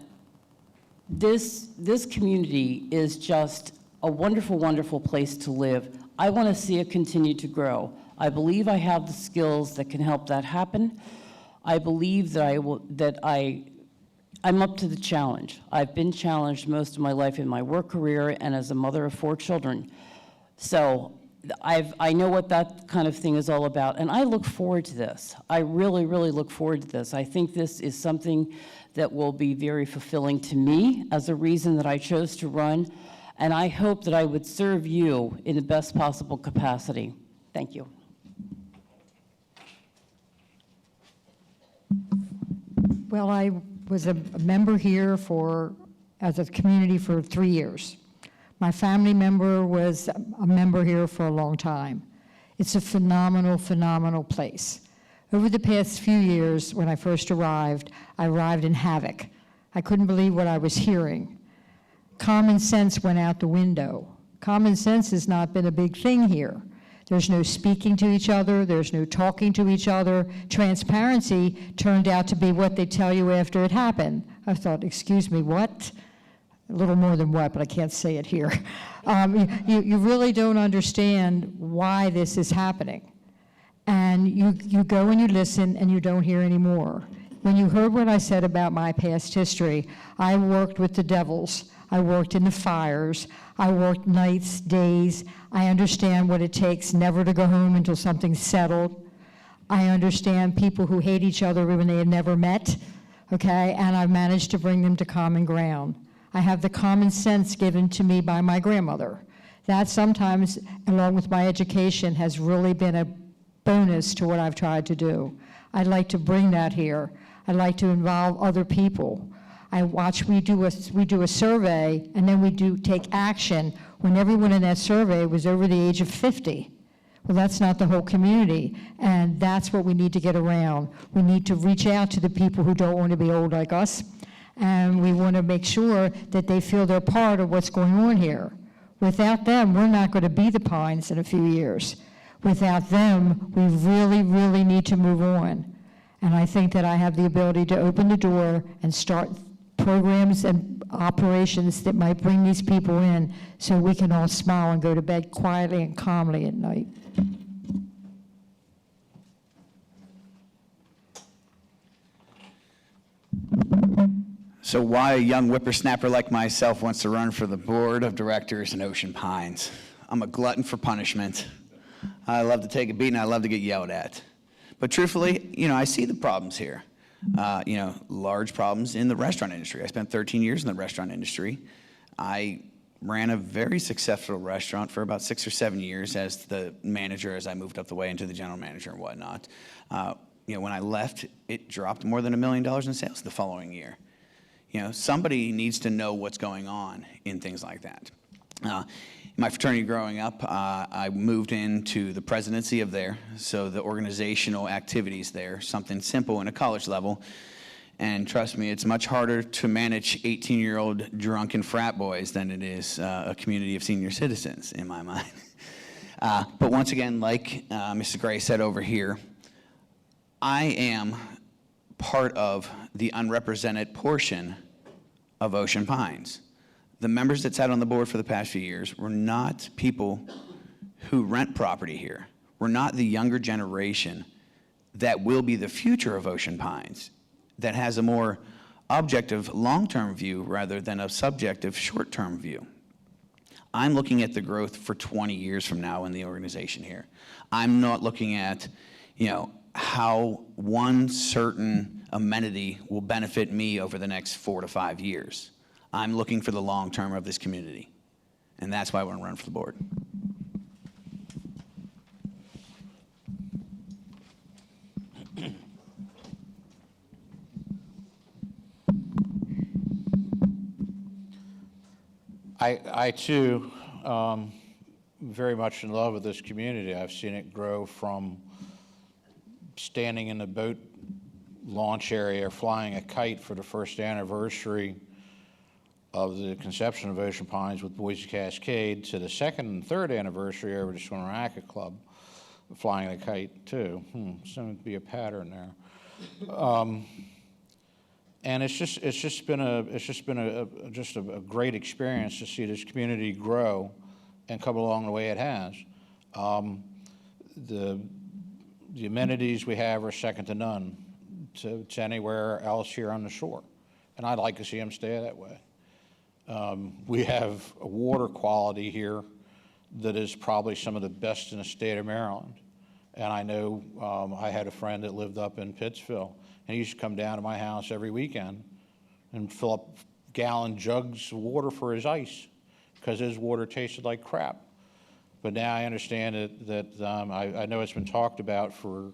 this community is just a wonderful, wonderful place to live. I want to see it continue to grow. I believe I have the skills that can help that happen. I believe that I'm up to the challenge. I've been challenged most of my life in my work career and as a mother of 4 children. So I know what that kind of thing is all about, and I look forward to this. I really, really look forward to this. I think this is something that will be very fulfilling to me as a reason that I chose to run, and I hope that I would serve you in the best possible capacity. Thank you. Well, I was a member here as a community for 3 years. My family member was a member here for a long time. It's a phenomenal, phenomenal place. Over the past few years, when I first arrived, I arrived in havoc. I couldn't believe what I was hearing. Common sense went out the window. Common sense has not been a big thing here. There's no speaking to each other. There's no talking to each other. Transparency turned out to be what they tell you after it happened. I thought, excuse me, what? A little more than what, but I can't say it here. You really don't understand why this is happening. And you go and you listen and you don't hear anymore. When you heard what I said about my past history, I worked with the devils. I worked in the fires. I worked nights, days. I understand what it takes never to go home until something's settled. I understand people who hate each other when they have never met, okay? And I've managed to bring them to common ground. I have the common sense given to me by my grandmother. That sometimes, along with my education, has really been a bonus to what I've tried to do. I'd like to bring that here. I'd like to involve other people. We do a survey, and then we take action when everyone in that survey was over the age of 50. Well, that's not the whole community, and that's what we need to get around. We need to reach out to the people who don't want to be old like us, and we want to make sure that they feel they're part of what's going on here. Without them, we're not going to be the Pines in a few years. Without them, we really, really need to move on. And I think that I have the ability to open the door and start programs and operations that might bring these people in so we can all smile and go to bed quietly and calmly at night. So why a young whippersnapper like myself wants to run for the board of directors in Ocean Pines? I'm a glutton for punishment. I love to take a beating. I love to get yelled at. But truthfully, I see the problems here. Large problems in the restaurant industry. I spent 13 years in the restaurant industry. I ran a very successful restaurant for about 6 or 7 years as the manager, as I moved up the way into the general manager and whatnot. When I left, it dropped more than $1 million in sales the following year. Somebody needs to know what's going on in things like that. In my fraternity growing up, I moved into the presidency of there, so the organizational activities there, something simple in a college level. And trust me, it's much harder to manage 18-year-old drunken frat boys than it is a community of senior citizens, in my mind. But once again, like Mrs. Gray said over here, I am part of the unrepresented portion of Ocean Pines. The members that sat on the board for the past few years were not people who rent property here. We're not the younger generation that will be the future of Ocean Pines, that has a more objective long-term view rather than a subjective short-term view. I'm looking at the growth for 20 years from now in the organization here. I'm not looking at, how one certain amenity will benefit me over the next 4 to 5 years. I'm looking for the long term of this community, and that's why I want to run for the board. I too, very much in love with this community. I've seen it grow from standing in the boat launch area, flying a kite for the first anniversary of the conception of Ocean Pines with Boise Cascade, to the second and third anniversary over the Swimmer Racket Club, flying a kite too. Seems to be a pattern there. And it's just been a great experience to see this community grow and come along the way it has. The amenities we have are second to none to anywhere else here on the shore, and I'd like to see them stay that way. We have a water quality here that is probably some of the best in the state of Maryland. And I know I had a friend that lived up in Pittsville, and he used to come down to my house every weekend and fill up gallon jugs of water for his ice because his water tasted like crap. But now I understand that I know it's been talked about for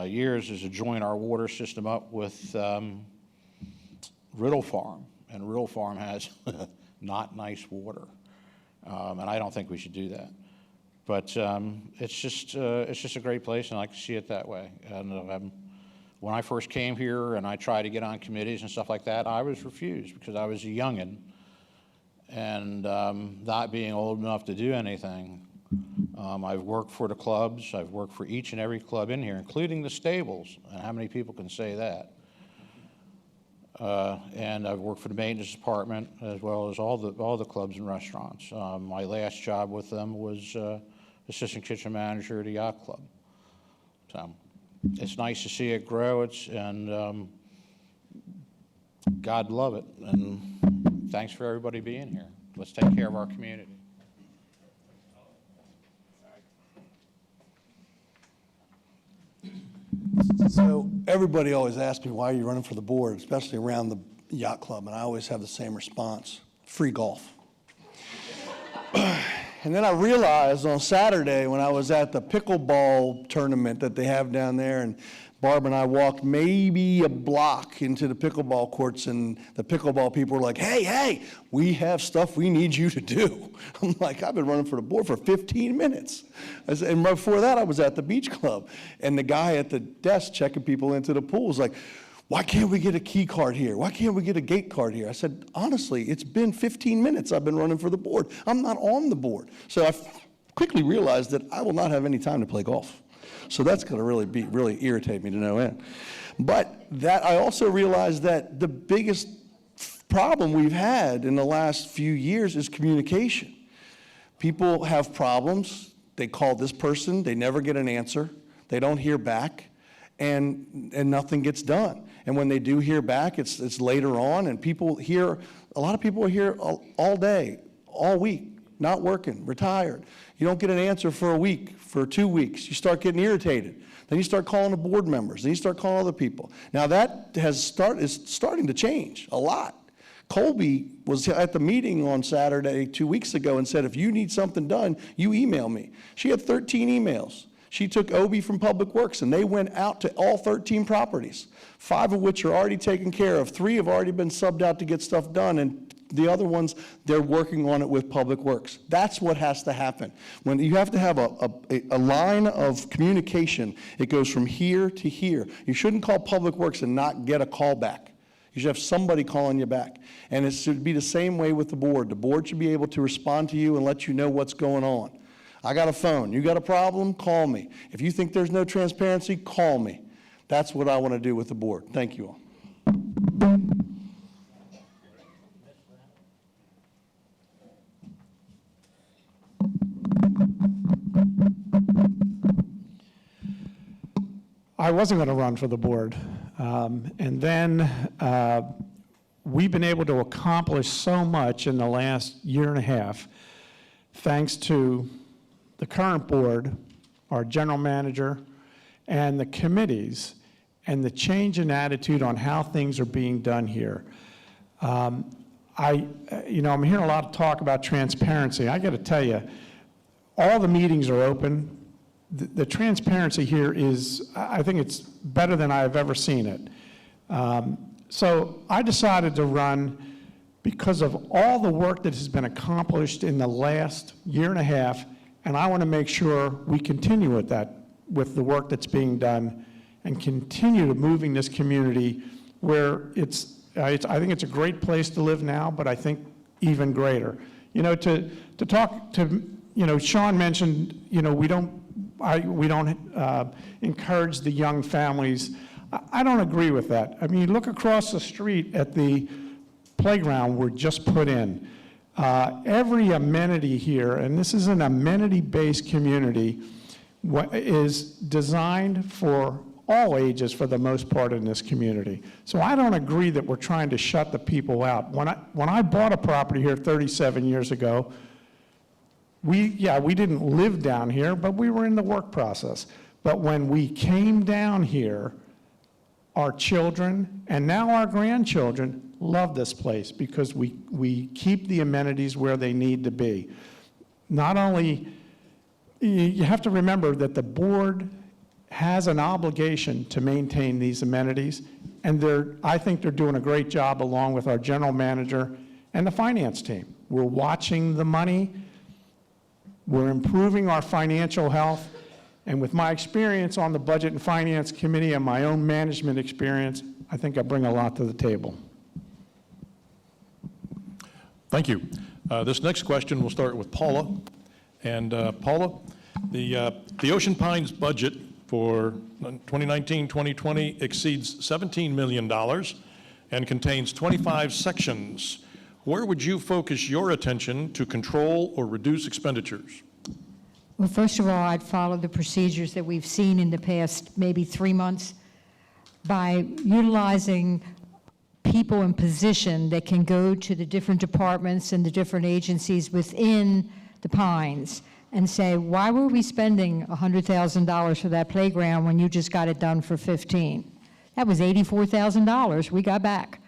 years, is to join our water system up with Riddle Farm. And Riddle Farm has not nice water, and I don't think we should do that. But it's just a great place, and I like to see it that way. And when I first came here and I tried to get on committees and stuff like that, I was refused because I was a youngin' and not being old enough to do anything. I've worked for the clubs. I've worked for each and every club in here, including the stables. And how many people can say that? And I've worked for the maintenance department as well as all the clubs and restaurants. My last job with them was assistant kitchen manager at a yacht club. So it's nice to see it grow. And God love it. And thanks for everybody being here. Let's take care of our community. So everybody always asks me, why are you running for the board, especially around the yacht club? And I always have the same response: free golf. And then I realized on Saturday when I was at the pickleball tournament that they have down there, and Barb and I walked maybe a block into the pickleball courts, and the pickleball people were like, hey, we have stuff we need you to do. I'm like, I've been running for the board for 15 minutes. And before that, I was at the beach club, and the guy at the desk checking people into the pool was like, why can't we get a key card here? Why can't we get a gate card here? I said, honestly, it's been 15 minutes I've been running for the board. I'm not on the board. So I quickly realized that I will not have any time to play golf. So that's going to really irritate me to no end. But that I also realized that the biggest problem we've had in the last few years is communication. People have problems. They call this person. They never get an answer. They don't hear back, and nothing gets done. And when they do hear back, it's later on, and a lot of people are here all day, all week, not working, retired. You don't get an answer for a week, for 2 weeks. You start getting irritated. Then you start calling the board members. Then you start calling other people. Now that is starting to change a lot. Colby was at the meeting on Saturday 2 weeks ago and said, if you need something done, you email me. She had 13 emails. She took Obi from Public Works, and they went out to all 13 properties, 5 of which are already taken care of. 3 have already been subbed out to get stuff done, and the other ones, they're working on it with Public Works. That's what has to happen. When you have to have a line of communication, it goes from here to here. You shouldn't call Public Works and not get a call back. You should have somebody calling you back. And it should be the same way with the board. The board should be able to respond to you and let you know what's going on. I got a phone. You got a problem? Call me. If you think there's no transparency, call me. That's what I want to do with the board. Thank you all. I wasn't going to run for the board. And then we've been able to accomplish so much in the last year and a half, thanks to the current board, our general manager, and the committees, and the change in attitude on how things are being done here. I'm hearing a lot of talk about transparency. I got to tell you, all the meetings are open. The transparency here is, I think it's better than I've ever seen it. So I decided to run because of all the work that has been accomplished in the last year and a half, and I want to make sure we continue with that, with the work that's being done, and continue to moving this community where I think it's a great place to live now, but I think even greater. Sean mentioned, we don't encourage the young families. I don't agree with that. I mean, look across the street at the playground we're just put in. Every amenity here, and this is an amenity-based community, is designed for all ages for the most part in this community. So I don't agree that we're trying to shut the people out. When I bought a property here 37 years ago, we didn't live down here, but we were in the work process. But when we came down here, our children and now our grandchildren love this place because we keep the amenities where they need to be. Not only, you have to remember that the board has an obligation to maintain these amenities, and I think they're doing a great job along with our general manager and the finance team. We're watching the money. We're improving our financial health, and with my experience on the Budget and Finance Committee and my own management experience, I think I bring a lot to the table. Thank you. This next question will start with Paula. And Paula, The Ocean Pines budget for 2019-2020 exceeds $17 million and contains 25 sections. Where would you focus your attention to control or reduce expenditures? Well, first of all, I'd follow the procedures that we've seen in the past maybe 3 months by utilizing people in position that can go to the different departments and the different agencies within the Pines and say, why were we spending $100,000 for that playground when you just got it done for 15? That was $84,000 we got back.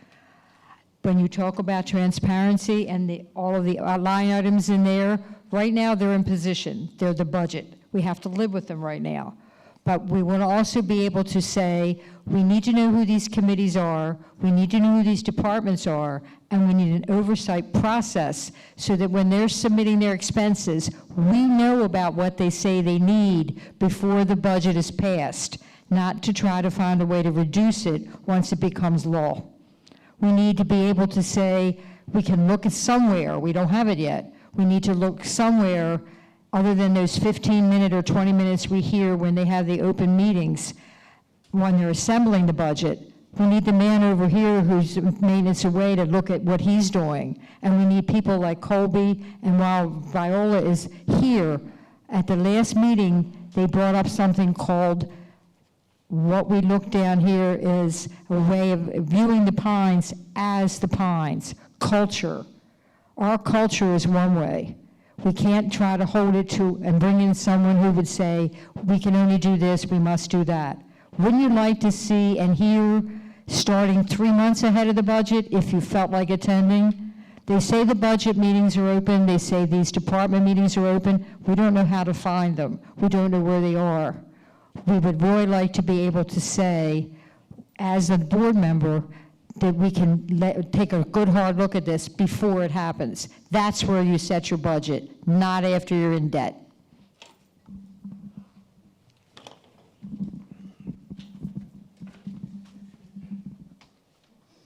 When you talk about transparency and all of the line items in there, right now they're in position. They're the budget. We have to live with them right now. But we want to also be able to say, we need to know who these committees are, we need to know who these departments are, and we need an oversight process so that when they're submitting their expenses, we know about what they say they need before the budget is passed, not to try to find a way to reduce it once it becomes law. We need to be able to say, we can look at somewhere, we don't have it yet, we need to look somewhere other than those 15-minute or 20 minutes we hear when they have the open meetings, when they're assembling the budget. We need the man over here who's maintenance away to look at what he's doing. And we need people like Colby, and while Viola is here, at the last meeting, they brought up something called, what we look down here is a way of viewing the Pines as the Pines, culture. Our culture is one way. We can't try to hold it to and bring in someone who would say, we can only do this, we must do that. Wouldn't you like to see and hear, starting 3 months ahead of the budget, if you felt like attending? They say the budget meetings are open, they say these department meetings are open. We don't know how to find them. We don't know where they are. We would really like to be able to say, as a board member, that we can take a good hard look at this before it happens. That's where you set your budget, not after you're in debt.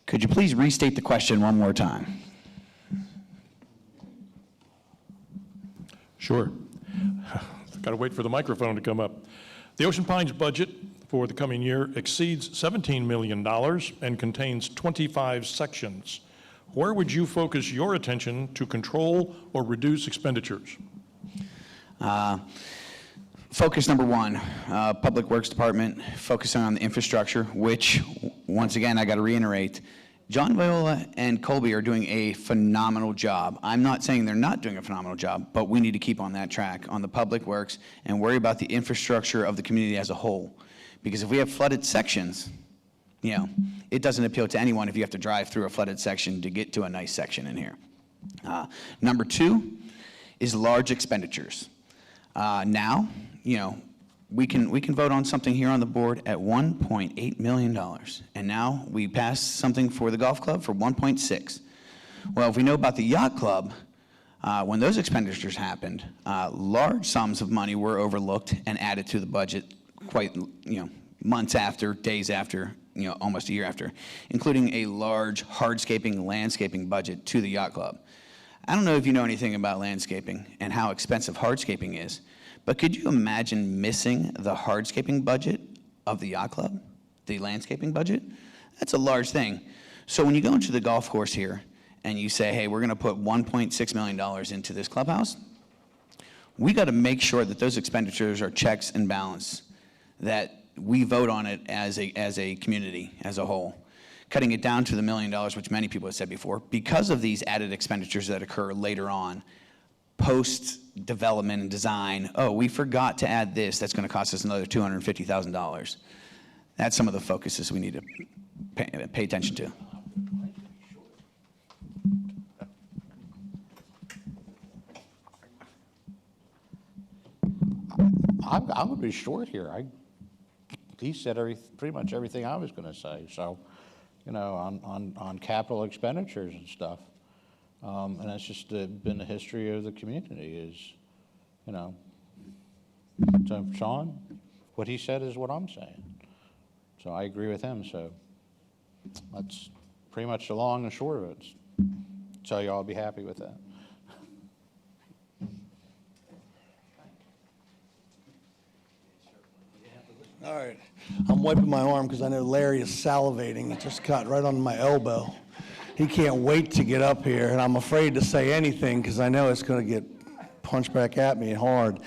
Could you please restate the question one more time? Sure. Got to wait for the microphone to come up. The Ocean Pines budget for the coming year exceeds $17 million and contains 25 sections. Where would you focus your attention to control or reduce expenditures? Focus number one, Public Works Department, focusing on the infrastructure, which, once again, I got to reiterate, John, Viola, and Colby are doing a phenomenal job. I'm not saying they're not doing a phenomenal job, but we need to keep on that track on the Public Works and worry about the infrastructure of the community as a whole. Because if we have flooded sections, you know, it doesn't appeal to anyone if you have to drive through a flooded section to get to a nice section in here. Number two is large expenditures. Now, you know, we can vote on something here on the board at $1.8 million, and now we passed something for the golf club for 1.6. Well, if we know about the yacht club, when those expenditures happened, large sums of money were overlooked and added to the budget quite, you know, months after, days after, you know, almost a year after, including a large hardscaping, landscaping budget to the yacht club. I don't know if you know anything about landscaping and how expensive hardscaping is, but could you imagine missing the hardscaping budget of the yacht club, the landscaping budget? That's a large thing. So when you go into the golf course here and you say, hey, we're going to put $1.6 million into this clubhouse, we got to make sure that those expenditures are checks and balance, that we vote on it as a community, as a whole. Cutting it down to the $1 million, which many people have said before, because of these added expenditures that occur later on, post-development and design, oh, we forgot to add this, that's going to cost us another $250,000. That's some of the focuses we need to pay attention to. I'm going to be short here. He said pretty much everything I was going to say. So, you know, on capital expenditures and stuff. And that's just been the history of the community is, you know, so Sean, what he said is what I'm saying. So I agree with him. So that's pretty much the long and short of it. So y'all be happy with that. All right. I'm wiping my arm because I know Larry is salivating. It just got right on my elbow. He can't wait to get up here, and I'm afraid to say anything because I know it's going to get punched back at me hard.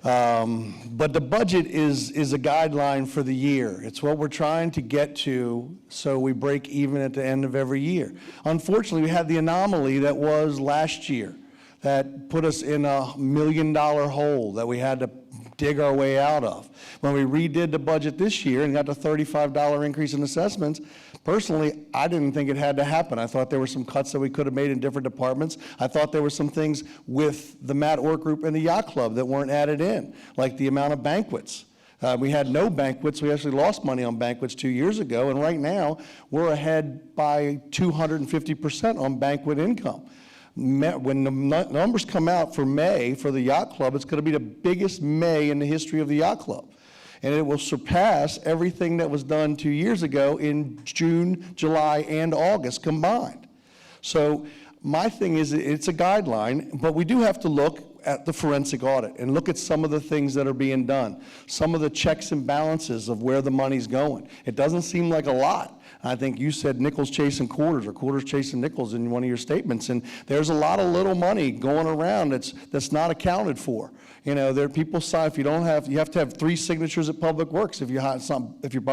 But the budget is a guideline for the year. It's what we're trying to get to so we break even at the end of every year. Unfortunately, we had the anomaly that was last year that put us in a $1 million hole that we had to dig our way out of. When we redid the budget this year and got the $35 increase in assessments, personally, I didn't think it had to happen. I thought there were some cuts that we could have made in different departments. I thought there were some things with the Matt Ork Group and the Yacht Club that weren't added in, like the amount of banquets. We had no banquets. We actually lost money on banquets 2 years ago, and right now, we're ahead by 250% on banquet income. When the numbers come out for May for the Yacht Club, it's going to be the biggest May in the history of the Yacht Club. And it will surpass everything that was done 2 years ago in June, July, and August combined. So my thing is, it's a guideline, but we do have to look at the forensic audit and look at some of the things that are being done, some of the checks and balances of where the money's going. It doesn't seem like a lot. I think you said nickels chasing quarters or quarters chasing nickels in one of your statements, and there's a lot of little money going around that's not accounted for. You know, there are people sign, if you don't have, you have to have 3 signatures at Public Works if you're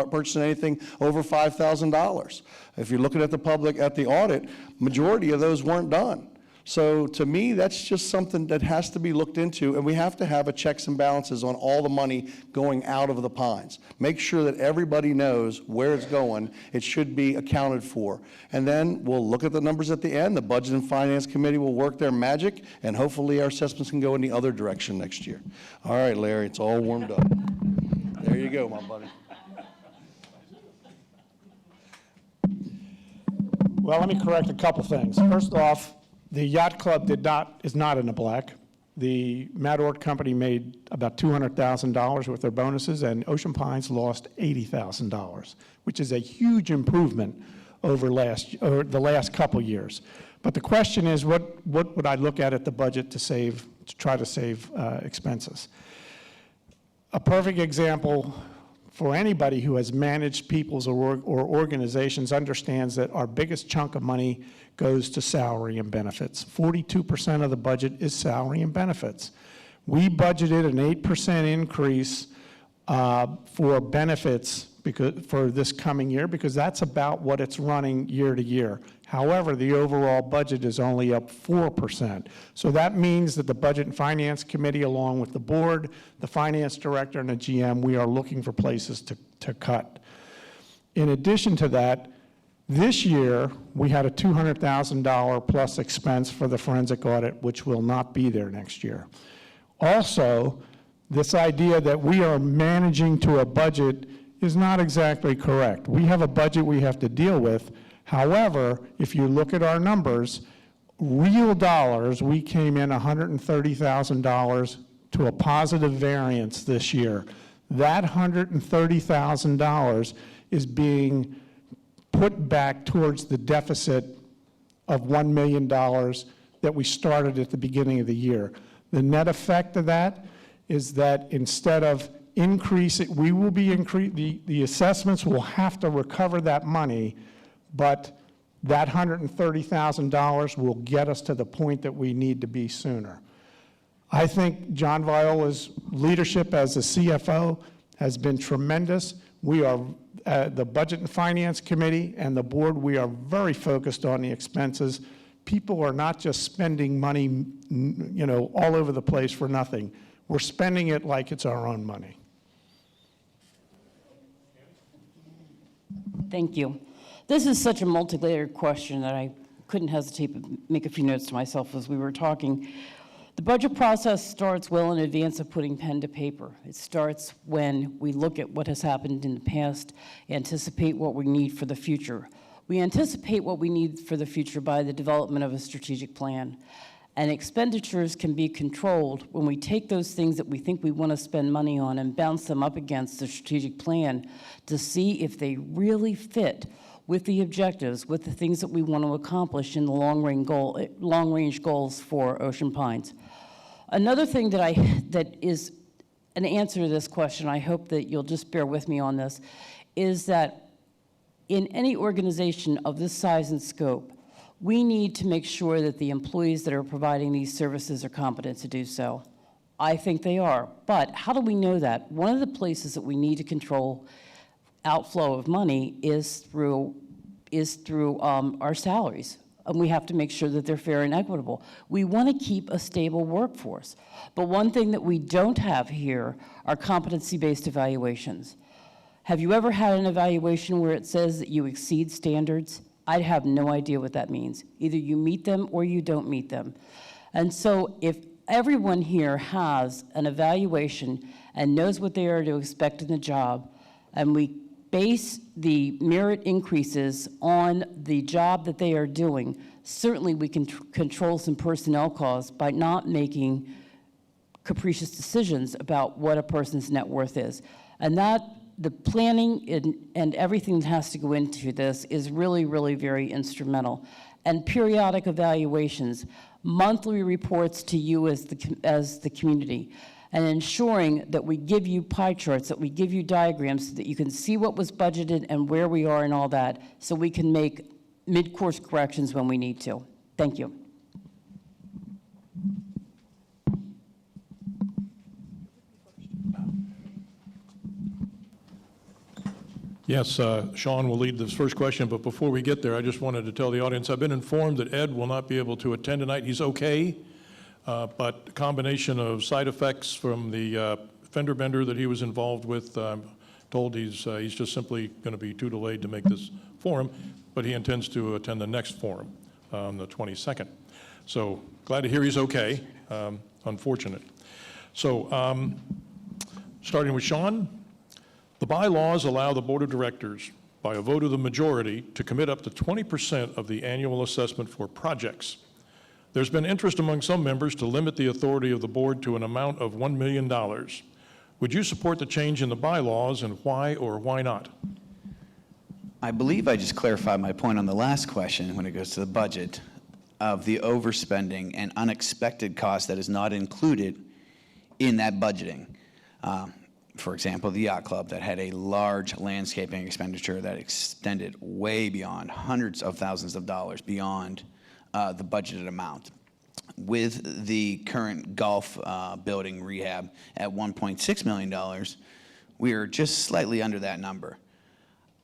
purchasing anything over $5,000. If you're looking at the audit, majority of those weren't done. So to me, that's just something that has to be looked into, and we have to have a checks and balances on all the money going out of the Pines. Make sure that everybody knows where it's going. It should be accounted for. And then we'll look at the numbers at the end. The Budget and Finance Committee will work their magic, and hopefully our assessments can go in the other direction next year. All right, Larry, it's all warmed up. There you go, my buddy. Well, let me correct a couple things. First off, the Yacht Club is not in the black. The Matt Ork Company made about $200,000 with their bonuses, and Ocean Pines lost $80,000, which is a huge improvement over the last couple years. But the question is, what would I look at the budget to try to save expenses? A perfect example for anybody who has managed people's or organizations understands that our biggest chunk of money goes to salary and benefits. 42% of the budget is salary and benefits. We budgeted an 8% increase for benefits for this coming year because that's about what it's running year to year. However, the overall budget is only up 4%. So that means that the Budget and Finance Committee, along with the board, the finance director, and the GM, we are looking for places to cut. In addition to that, this year, we had a $200,000 plus expense for the forensic audit, which will not be there next year. Also, this idea that we are managing to a budget is not exactly correct. We have a budget we have to deal with. However, if you look at our numbers, real dollars, we came in $130,000 to a positive variance this year. That $130,000 is being put back towards the deficit of $1 million that we started at the beginning of the year. The net effect of that is that instead of increasing, we will be the assessments will have to recover that money, but that $130,000 will get us to the point that we need to be sooner. I think John Viola's leadership as the CFO has been tremendous. We are, the Budget and Finance Committee and the board, we are very focused on the expenses. People are not just spending money, you know, all over the place for nothing. We're spending it like it's our own money. Thank you. This is such a multi-layered question that I couldn't hesitate but make a few notes to myself as we were talking. The budget process starts well in advance of putting pen to paper. It starts when we look at what has happened in the past, anticipate what we need for the future. We anticipate what we need for the future by the development of a strategic plan. And expenditures can be controlled when we take those things that we think we want to spend money on and bounce them up against the strategic plan to see if they really fit with the objectives, with the things that we want to accomplish in the long-range goals for Ocean Pines. Another thing that is an answer to this question, I hope that you'll just bear with me on this, is that in any organization of this size and scope, we need to make sure that the employees that are providing these services are competent to do so. I think they are, but how do we know that? One of the places that we need to control outflow of money is through our salaries. And we have to make sure that they're fair and equitable. We want to keep a stable workforce. But one thing that we don't have here are competency-based evaluations. Have you ever had an evaluation where it says that you exceed standards? I have no idea what that means. Either you meet them or you don't meet them. And so if everyone here has an evaluation and knows what they are to expect in the job, and we base the merit increases on the job that they are doing, certainly we can control some personnel costs by not making capricious decisions about what a person's net worth is. And that, the planning and everything that has to go into this is really, really very instrumental. And periodic evaluations, monthly reports to you as the community, and ensuring that we give you pie charts, that we give you diagrams so that you can see what was budgeted and where we are and all that, so we can make mid-course corrections when we need to. Thank you. Yes, Sean will lead this first question, but before we get there, I just wanted to tell the audience, I've been informed that Ed will not be able to attend tonight. He's okay, but a combination of side effects from the fender bender that he was involved with, told he's just simply going to be too delayed to make this forum, but he intends to attend the next forum on the 22nd. So glad to hear he's okay. Unfortunate. So starting with Sean. The bylaws allow the Board of Directors, by a vote of the majority, to commit up to 20% of the annual assessment for projects. There's been interest among some members to limit the authority of the board to an amount of $1 million. Would you support the change in the bylaws, and why or why not? I believe I just clarified my point on the last question when it goes to the budget of the overspending and unexpected cost that is not included in that budgeting. For example, the yacht club that had a large landscaping expenditure that extended way beyond hundreds of thousands of dollars beyond the budgeted amount. With the current golf building rehab at $1.6 million, we are just slightly under that number.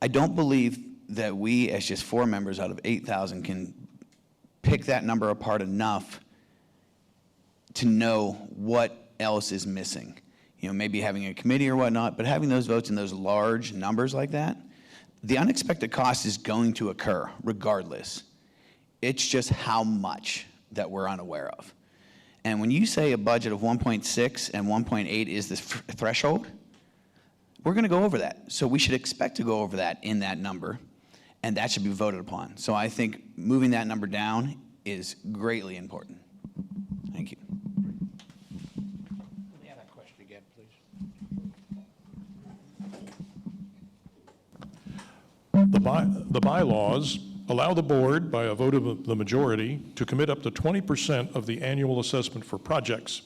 I don't believe that we, as just 4 members out of 8,000, can pick that number apart enough to know what else is missing. You know, maybe having a committee or whatnot, but having those votes in those large numbers like that, the unexpected cost is going to occur regardless. It's just how much that we're unaware of. And when you say a budget of 1.6 and 1.8 is the threshold, we're going to go over that. So we should expect to go over that in that number, and that should be voted upon. So I think moving that number down is greatly important. Thank you. The bylaws allow the board, by a vote of the majority, to commit up to 20% of the annual assessment for projects.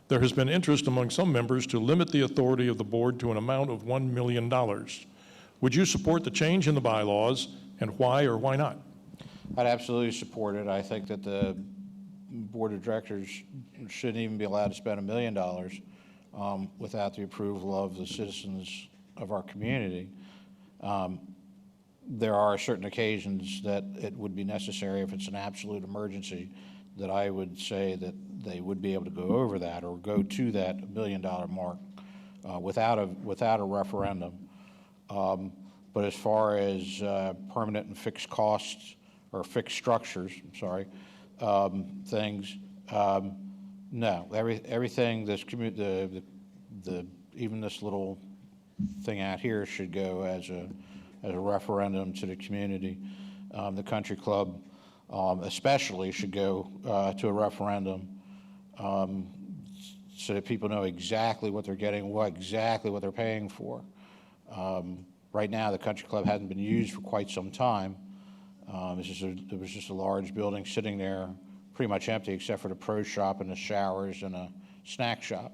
There has been interest among some members to limit the authority of the board to an amount of $1 million. Would you support the change in the bylaws, and why or why not? I'd absolutely support it. I think that the board of directors shouldn't even be allowed to spend $1 million without the approval of the citizens of our community. There are certain occasions that it would be necessary, if it's an absolute emergency, that I would say that they would be able to go over that or go to that $1 million mark without a referendum. But as far as permanent and fixed costs or fixed structures, things, no. Everything this even this little thing out here should go as a referendum to the community. The country club especially should go to a referendum so that people know exactly what they're getting, exactly what they're paying for. Right now, the country club hasn't been used for quite some time. There was just a large building sitting there, pretty much empty except for the pro shop and the showers and a snack shop.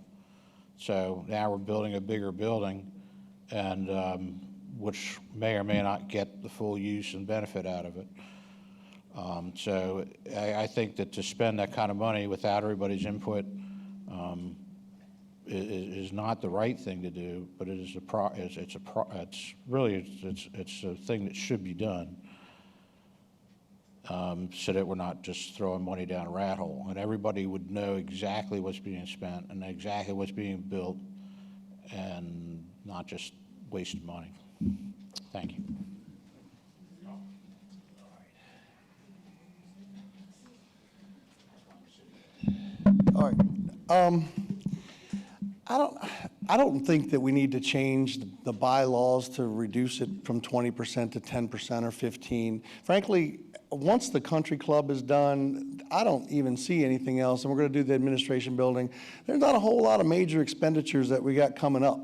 So now we're building a bigger building, and which may or may not get the full use and benefit out of it. So I think that to spend that kind of money without everybody's input is not the right thing to do, but it is it's a thing that should be done, so that we're not just throwing money down a rat hole, and everybody would know exactly what's being spent and exactly what's being built, and not just wasted money. Thank you. All right. I don't think that we need to change the bylaws to reduce it from 20% to 10% or 15. Frankly, once the country club is done, I don't even see anything else, and we're going to do the administration building. There's not a whole lot of major expenditures that we got coming up.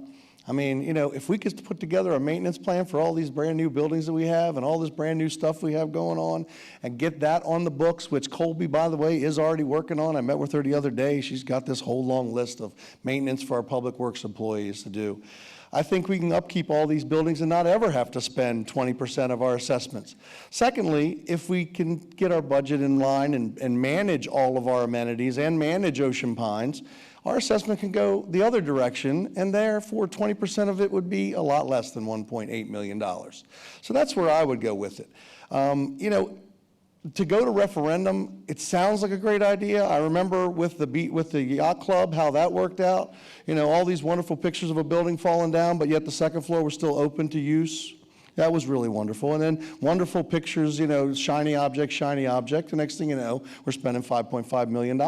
I mean, you know, if we could put together a maintenance plan for all these brand-new buildings that we have and all this brand-new stuff we have going on and get that on the books, which Colby, by the way, is already working on. I met with her the other day. She's got this whole long list of maintenance for our public works employees to do. I think we can upkeep all these buildings and not ever have to spend 20% of our assessments. Secondly, if we can get our budget in line and manage all of our amenities and manage Ocean Pines, our assessment can go the other direction, and therefore 20% of it would be a lot less than $1.8 million. So that's where I would go with it. You know, to go to referendum, it sounds like a great idea. I remember with the yacht club, how that worked out. You know, all these wonderful pictures of a building falling down, but yet the second floor was still open to use. That was really wonderful. And then wonderful pictures, you know, shiny object, shiny object. The next thing you know, we're spending $5.5 million.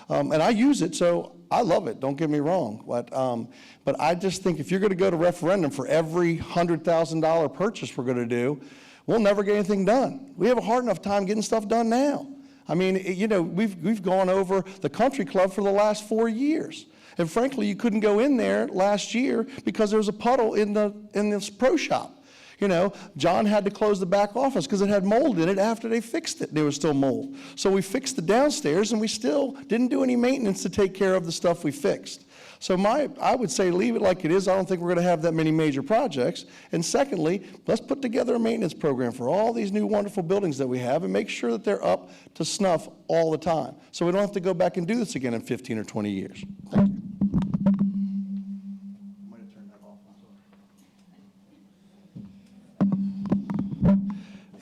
And I use it, so I love it, don't get me wrong. But I just think if you're going to go to referendum for every $100,000 purchase we're going to do, we'll never get anything done. We have a hard enough time getting stuff done now. I mean, you know, we've gone over the country club for the last 4 years. And frankly, you couldn't go in there last year because there was a puddle in this pro shop. You know, John had to close the back office because it had mold in it after they fixed it. There was still mold. So we fixed the downstairs, and we still didn't do any maintenance to take care of the stuff we fixed. So I would say leave it like it is. I don't think we're going to have that many major projects. And secondly, let's put together a maintenance program for all these new wonderful buildings that we have and make sure that they're up to snuff all the time. So we don't have to go back and do this again in 15 or 20 years. Thank you.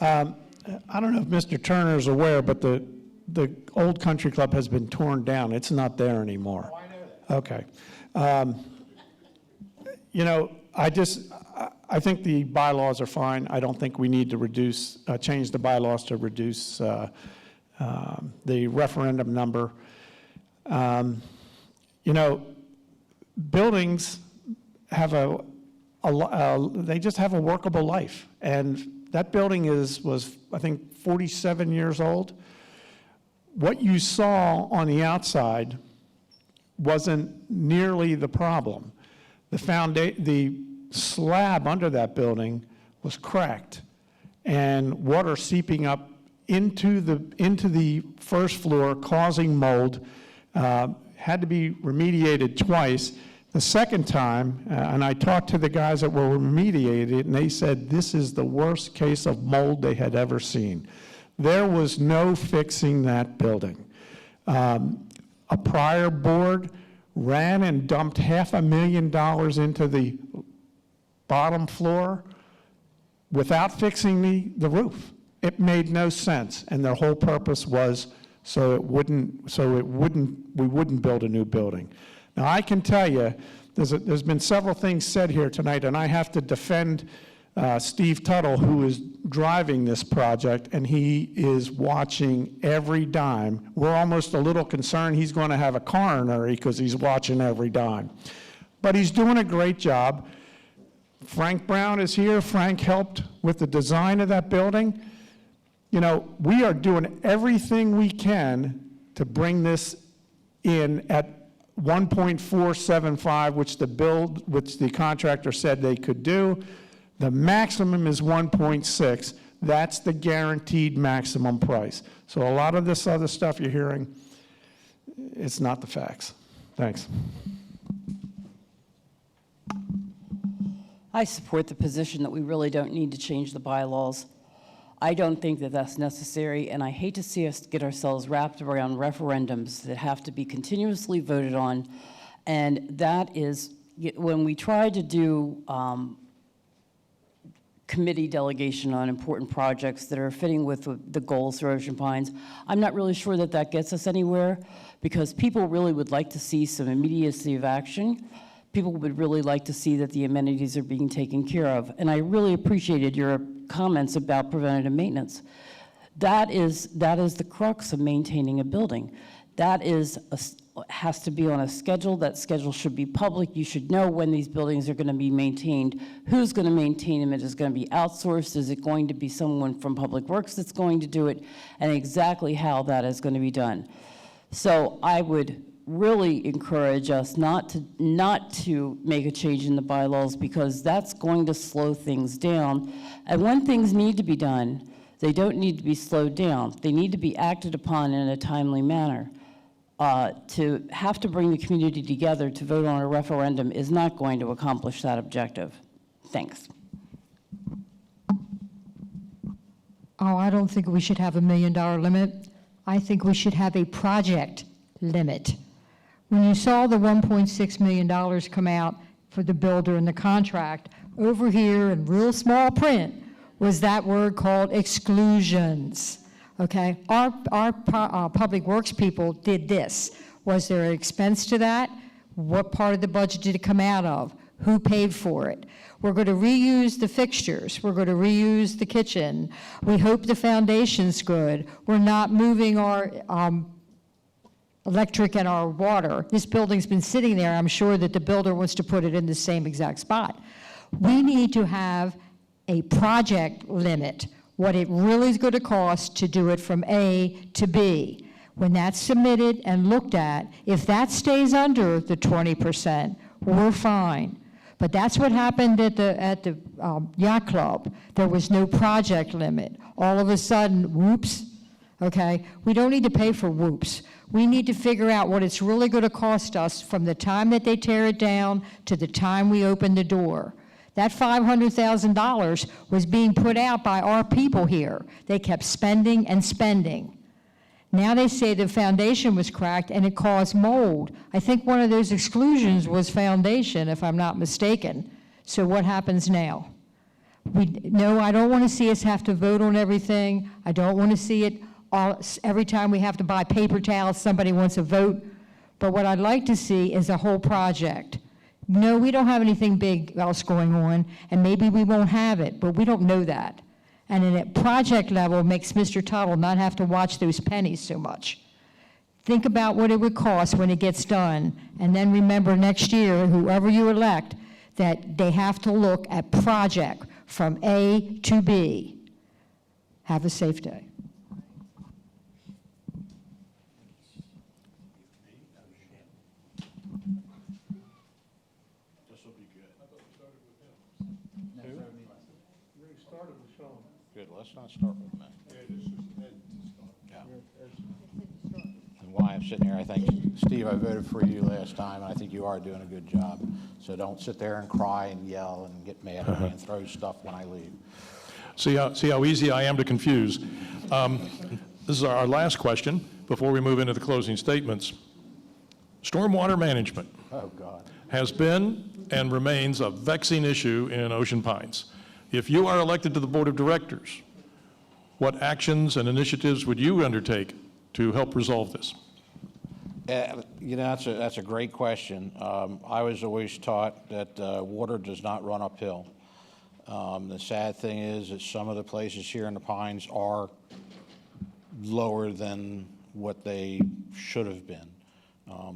I don't know if Mr. Turner is aware, but the old country club has been torn down. It's not there anymore. Oh, I know that. Okay. You know, I think the bylaws are fine. I don't think we need to change the bylaws to reduce the referendum number. You know, buildings have they just have a workable life, and that building was, I think, 47 years old. What you saw on the outside wasn't nearly the problem. The slab under that building was cracked, and water seeping up into the first floor, causing mold. Had to be remediated twice. The second time, and I talked to the guys that were remediated, and they said this is the worst case of mold they had ever seen. There was no fixing that building. A prior board ran and dumped $500,000 into the bottom floor without fixing the roof. It made no sense, and their whole purpose was we wouldn't build a new building. Now, I can tell you, there's been several things said here tonight, and I have to defend Steve Tuttle, who is driving this project, and he is watching every dime. We're almost a little concerned he's going to have a coronary because he's watching every dime. But he's doing a great job. Frank Brown is here. Frank helped with the design of that building. You know, we are doing everything we can to bring this in at 1.475, which the contractor said they could do. The maximum is 1.6. That's the guaranteed maximum price. So a lot of this other stuff you're hearing, it's not the facts. Thanks. I support the position that we really don't need to change the bylaws. I don't think that that's necessary, and I hate to see us get ourselves wrapped around referendums that have to be continuously voted on. And that is, when we try to do committee delegation on important projects that are fitting with the goals for Ocean Pines, I'm not really sure that that gets us anywhere, because people really would like to see some immediacy of action. People would really like to see that the amenities are being taken care of. And I really appreciated your comments about preventative maintenance. That is the crux of maintaining a building. That has to be on a schedule. That schedule should be public. You should know when these buildings are going to be maintained, who's going to maintain them. Is it going to be outsourced? Is it going to be someone from Public Works that's going to do it? And exactly how that is going to be done. So I would really encourage us not to make a change in the bylaws, because that's going to slow things down. And when things need to be done, they don't need to be slowed down. They need to be acted upon in a timely manner. To have to bring the community together to vote on a referendum is not going to accomplish that objective. Thanks. Oh, I don't think we should have $1 million limit. I think we should have a project limit. When you saw the $1.6 million come out for the builder in the contract, over here in real small print was that word called exclusions. Okay, our Public Works people did this. Was there an expense to that? What part of the budget did it come out of? Who paid for it? We're going to reuse the fixtures. We're going to reuse the kitchen. We hope the foundation's good. We're not moving our electric and our water. This building's been sitting there. I'm sure that the builder wants to put it in the same exact spot. We need to have a project limit, what it really is going to cost to do it from A to B. When that's submitted and looked at, if that stays under the 20%, we're fine. But that's what happened at the yacht club. There was no project limit. All of a sudden, whoops, okay? We don't need to pay for whoops. We need to figure out what it's really going to cost us from the time that they tear it down to the time we open the door. That $500,000 was being put out by our people here. They kept spending and spending. Now they say the foundation was cracked and it caused mold. I think one of those exclusions was foundation, if I'm not mistaken. So what happens now? No, I don't want to see us have to vote on everything. I don't want to see it every time we have to buy paper towels, somebody wants a vote. But what I'd like to see is a whole project. No, we don't have anything big else going on, and maybe we won't have it, but we don't know that. And in a project level makes Mr. Tuttle not have to watch those pennies so much. Think about what it would cost when it gets done, and then remember next year, whoever you elect, that they have to look at project from A to B. Have a safe day. Good, let's not start with me. Yeah. And why I'm sitting here, I think, Steve, I voted for you last time, and I think you are doing a good job. So don't sit there and cry and yell and get mad at me and throw stuff when I leave. See how easy I am to confuse. This is our last question before we move into the closing statements. Stormwater management Oh, God. has been and remains a vexing issue in Ocean Pines. If you are elected to the Board of Directors, what actions and initiatives would you undertake to help resolve this? You know, that's a great question. I was always taught that water does not run uphill. The sad thing is that some of the places here in the Pines are lower than what they should have been.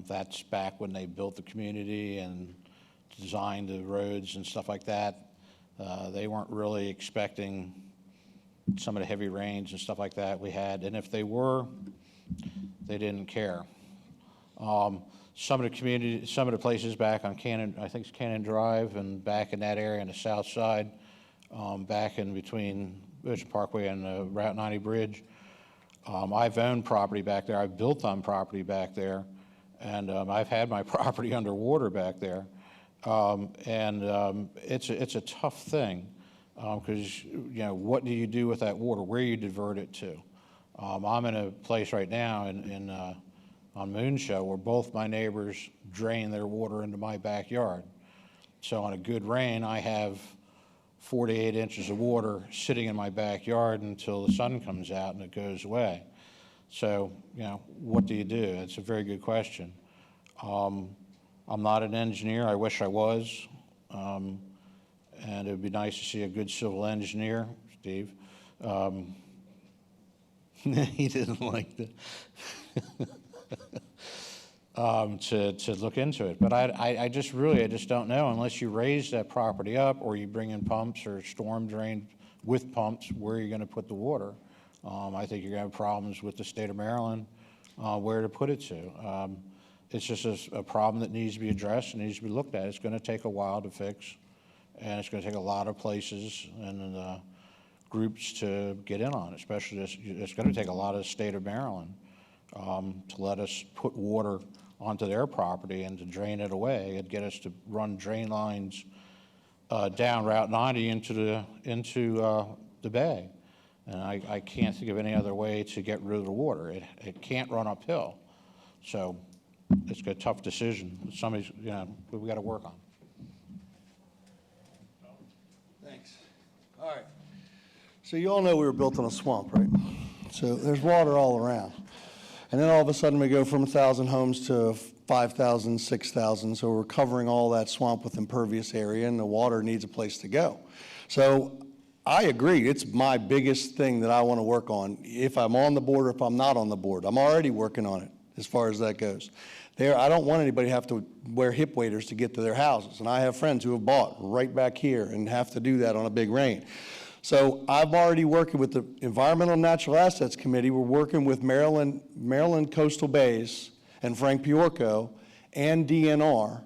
That's back when they built the community and designed the roads and stuff like that. They weren't really expecting some of the heavy rains and stuff like that we had, and if they were, they didn't care. Some of the places back on Cannon, I think it's Cannon Drive, and back in that area on the south side, back in between Ocean Parkway and the Route 90 Bridge, I've owned property back there. I've built on property back there, and I've had my property underwater back there. It's a tough thing because, what do you do with that water? Where you divert it to? I'm in a place right now on Moonshow where both my neighbors drain their water into my backyard. So on a good rain, I have 4 to 8 inches of water sitting in my backyard until the sun comes out and it goes away. So, what do you do? It's a very good question. I'm not an engineer. I wish I was. And it would be nice to see a good civil engineer, Steve. He didn't like that. To look into it. But I just don't know, unless you raise that property up or you bring in pumps or storm drain with pumps, where you're going to put the water. I think you're going to have problems with the state of Maryland where to put it to. It's just a problem that needs to be addressed and needs to be looked at. It's going to take a while to fix, and it's going to take a lot of places and groups to get in on it, especially it's going to take a lot of the state of Maryland to let us put water onto their property and to drain it away and get us to run drain lines down Route 90 into the bay. And I can't think of any other way to get rid of the water. It can't run uphill. So it's a tough decision. Somebody's, we got to work on. Thanks. All right. So you all know we were built on a swamp, right? So there's water all around. And then all of a sudden we go from 1,000 homes to 5,000, 6,000. So we're covering all that swamp with impervious area, and the water needs a place to go. So I agree. It's my biggest thing that I want to work on, if I'm on the board or if I'm not on the board. I'm already working on it as far as that goes. I don't want anybody to have to wear hip waders to get to their houses. And I have friends who have bought right back here and have to do that on a big rain. So I'm already working with the Environmental and Natural Assets Committee. We're working with Maryland Coastal Bays and Frank Piorco and DNR,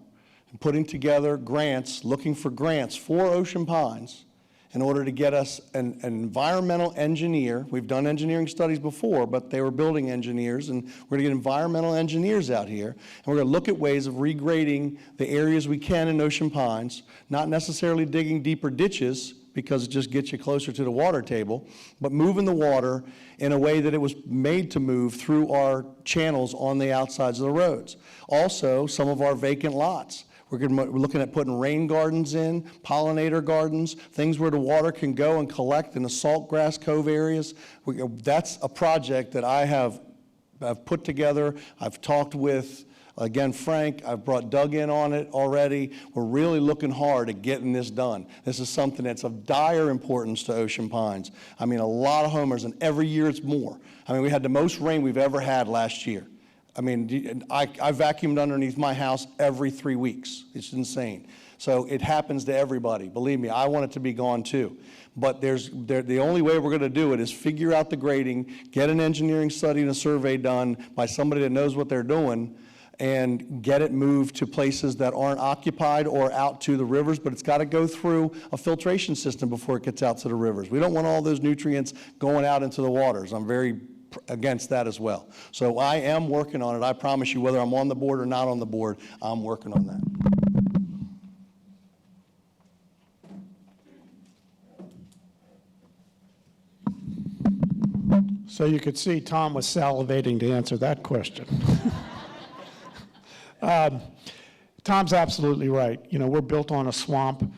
and putting together grants, looking for grants for Ocean Pines in order to get us an environmental engineer. We've done engineering studies before, but they were building engineers, and we're gonna get environmental engineers out here, and we're gonna look at ways of regrading the areas we can in Ocean Pines, not necessarily digging deeper ditches, because it just gets you closer to the water table, but moving the water in a way that it was made to move through our channels on the outsides of the roads. Also, some of our vacant lots. We're looking at putting rain gardens in, pollinator gardens, things where the water can go and collect in the Saltgrass Cove areas. That's a project that I've put together. I've talked with, again, Frank. I've brought Doug in on it already. We're really looking hard at getting this done. This is something that's of dire importance to Ocean Pines. I mean, a lot of homers, and every year it's more. I mean, we had the most rain we've ever had last year. I mean, I vacuumed underneath my house every 3 weeks. It's insane. So it happens to everybody. Believe me, I want it to be gone too. But the only way we're going to do it is figure out the grading, get an engineering study and a survey done by somebody that knows what they're doing, and get it moved to places that aren't occupied or out to the rivers, but it's got to go through a filtration system before it gets out to the rivers. We don't want all those nutrients going out into the waters. I'm very against that as well. So I am working on it. I promise you, whether I'm on the board or not on the board, I'm working on that. So you could see Tom was salivating to answer that question. Tom's absolutely right. We're built on a swamp.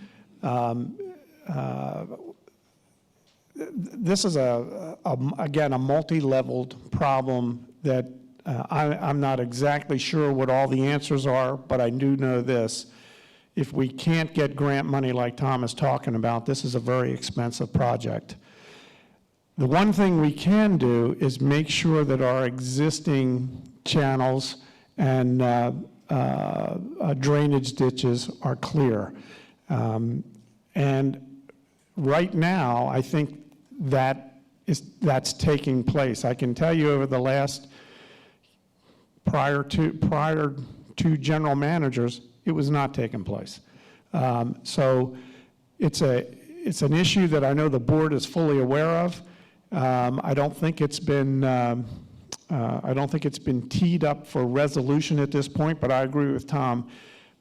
This is, again, a multi-leveled problem that I'm not exactly sure what all the answers are, but I do know this. If we can't get grant money like Tom is talking about, this is a very expensive project. The one thing we can do is make sure that our existing channels and drainage ditches are clear. And right now, I think that's taking place. I can tell you over the last, prior to general managers, it was not taking place. So it's an issue that I know the board is fully aware of. I don't think it's been teed up for resolution at this point, but I agree with Tom.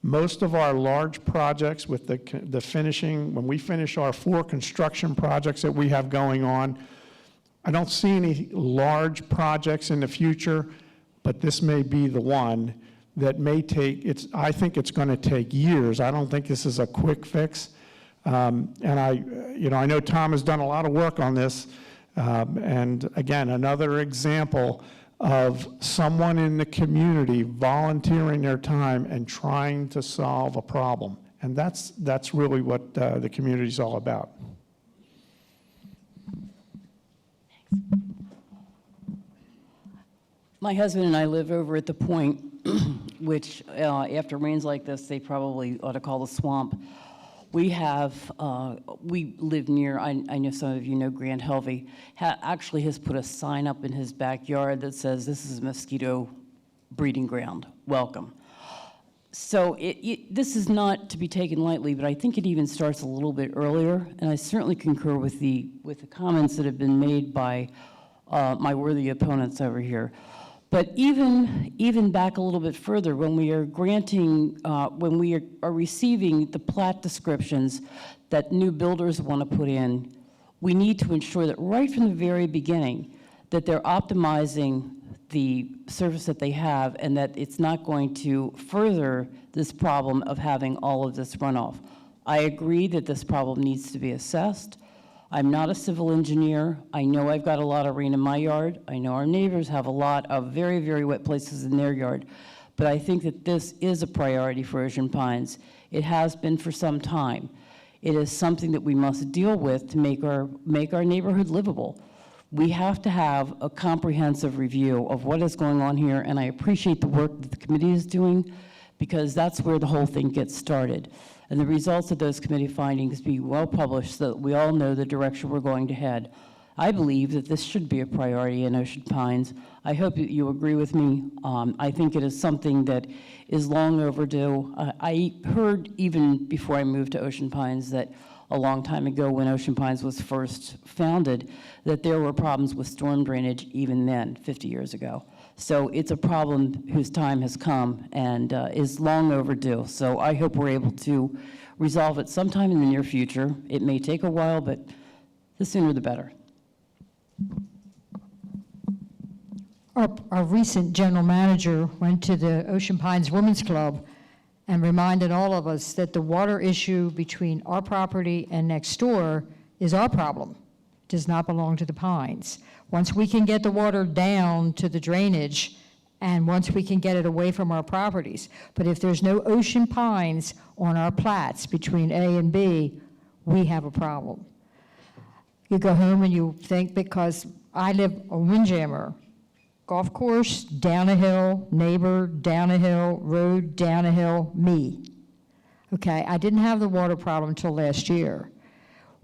Most of our large projects with the finishing, when we finish our 4 construction projects that we have going on, I don't see any large projects in the future, but this may be the one that may take, I think it's going to take years. I don't think this is a quick fix. And I know Tom has done a lot of work on this. And again, another example of someone in the community volunteering their time and trying to solve a problem. And that's really what the community is all about. My husband and I live over at the point, which after rains like this, they probably ought to call the swamp. We live near, I know some of you know Grand Helvey, actually has put a sign up in his backyard that says, "This is a mosquito breeding ground, welcome." So this is not to be taken lightly, but I think it even starts a little bit earlier, and I certainly concur with the comments that have been made by my worthy opponents over here. But even back a little bit further, when we are granting, when we are receiving the plat descriptions that new builders want to put in, we need to ensure that right from the very beginning that they're optimizing the service that they have and that it's not going to further this problem of having all of this runoff. I agree that this problem needs to be assessed. I'm not a civil engineer. I know I've got a lot of rain in my yard. I know our neighbors have a lot of very, very wet places in their yard. But I think that this is a priority for Ocean Pines. It has been for some time. It is something that we must deal with to make our neighborhood livable. We have to have a comprehensive review of what is going on here, and I appreciate the work that the committee is doing because that's where the whole thing gets started. And the results of those committee findings be well published so that we all know the direction we're going to head. I believe that this should be a priority in Ocean Pines. I hope that you agree with me. I think it is something that is long overdue. I heard even before I moved to Ocean Pines that a long time ago when Ocean Pines was first founded, that there were problems with storm drainage even then, 50 years ago. So it's a problem whose time has come and is long overdue. So I hope we're able to resolve it sometime in the near future. It may take a while, but the sooner the better. Our recent general manager went to the Ocean Pines Women's Club and reminded all of us that the water issue between our property and next door is our problem. It does not belong to the Pines. Once we can get the water down to the drainage and once we can get it away from our properties. But if there's no Ocean Pines on our plats between A and B, we have a problem. You go home and you think, because I live a Windjammer, golf course, down a hill, neighbor, down a hill, road, down a hill, me. Okay, I didn't have the water problem until last year.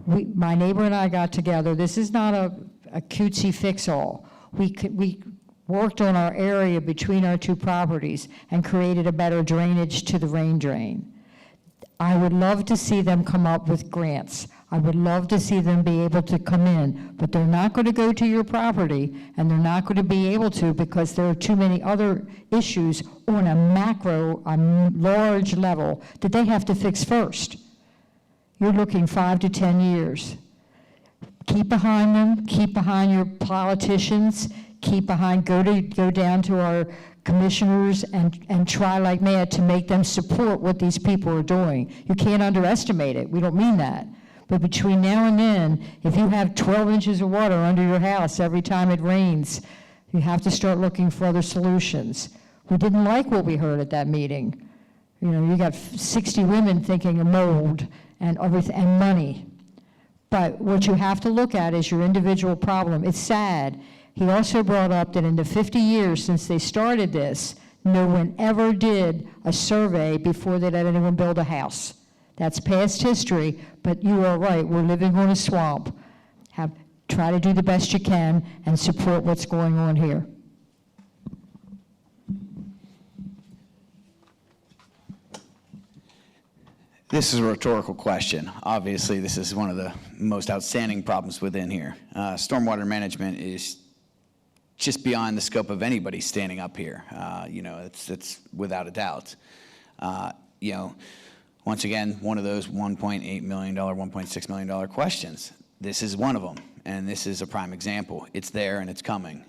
My neighbor and I got together. This is not a cutesy fix-all. We worked on our area between our two properties and created a better drainage to the rain drain. I would love to see them come up with grants. I would love to see them be able to come in, but they're not going to go to your property, and they're not going to be able to because there are too many other issues on a macro, a large level that they have to fix first. You're looking 5 to 10 years. Keep behind them, keep behind your politicians, keep behind, go down to our commissioners and try like mad to make them support what these people are doing. You can't underestimate it. We don't mean that. But between now and then, if you have 12 inches of water under your house every time it rains, you have to start looking for other solutions. We didn't like what we heard at that meeting. You know, you got 60 women thinking of mold and everything and money. But what you have to look at is your individual problem. It's sad. He also brought up that in the 50 years since they started this, no one ever did a survey before they let anyone build a house. That's past history, but you are right. We're living on a swamp. Try to do the best you can and support what's going on here. This is a rhetorical question. Obviously, this is one of the most outstanding problems within here. Stormwater management is just beyond the scope of anybody standing up here. You know, it's without a doubt. once again, one of those $1.8 million, $1.6 million questions. This is one of them, and this is a prime example. It's there and it's coming,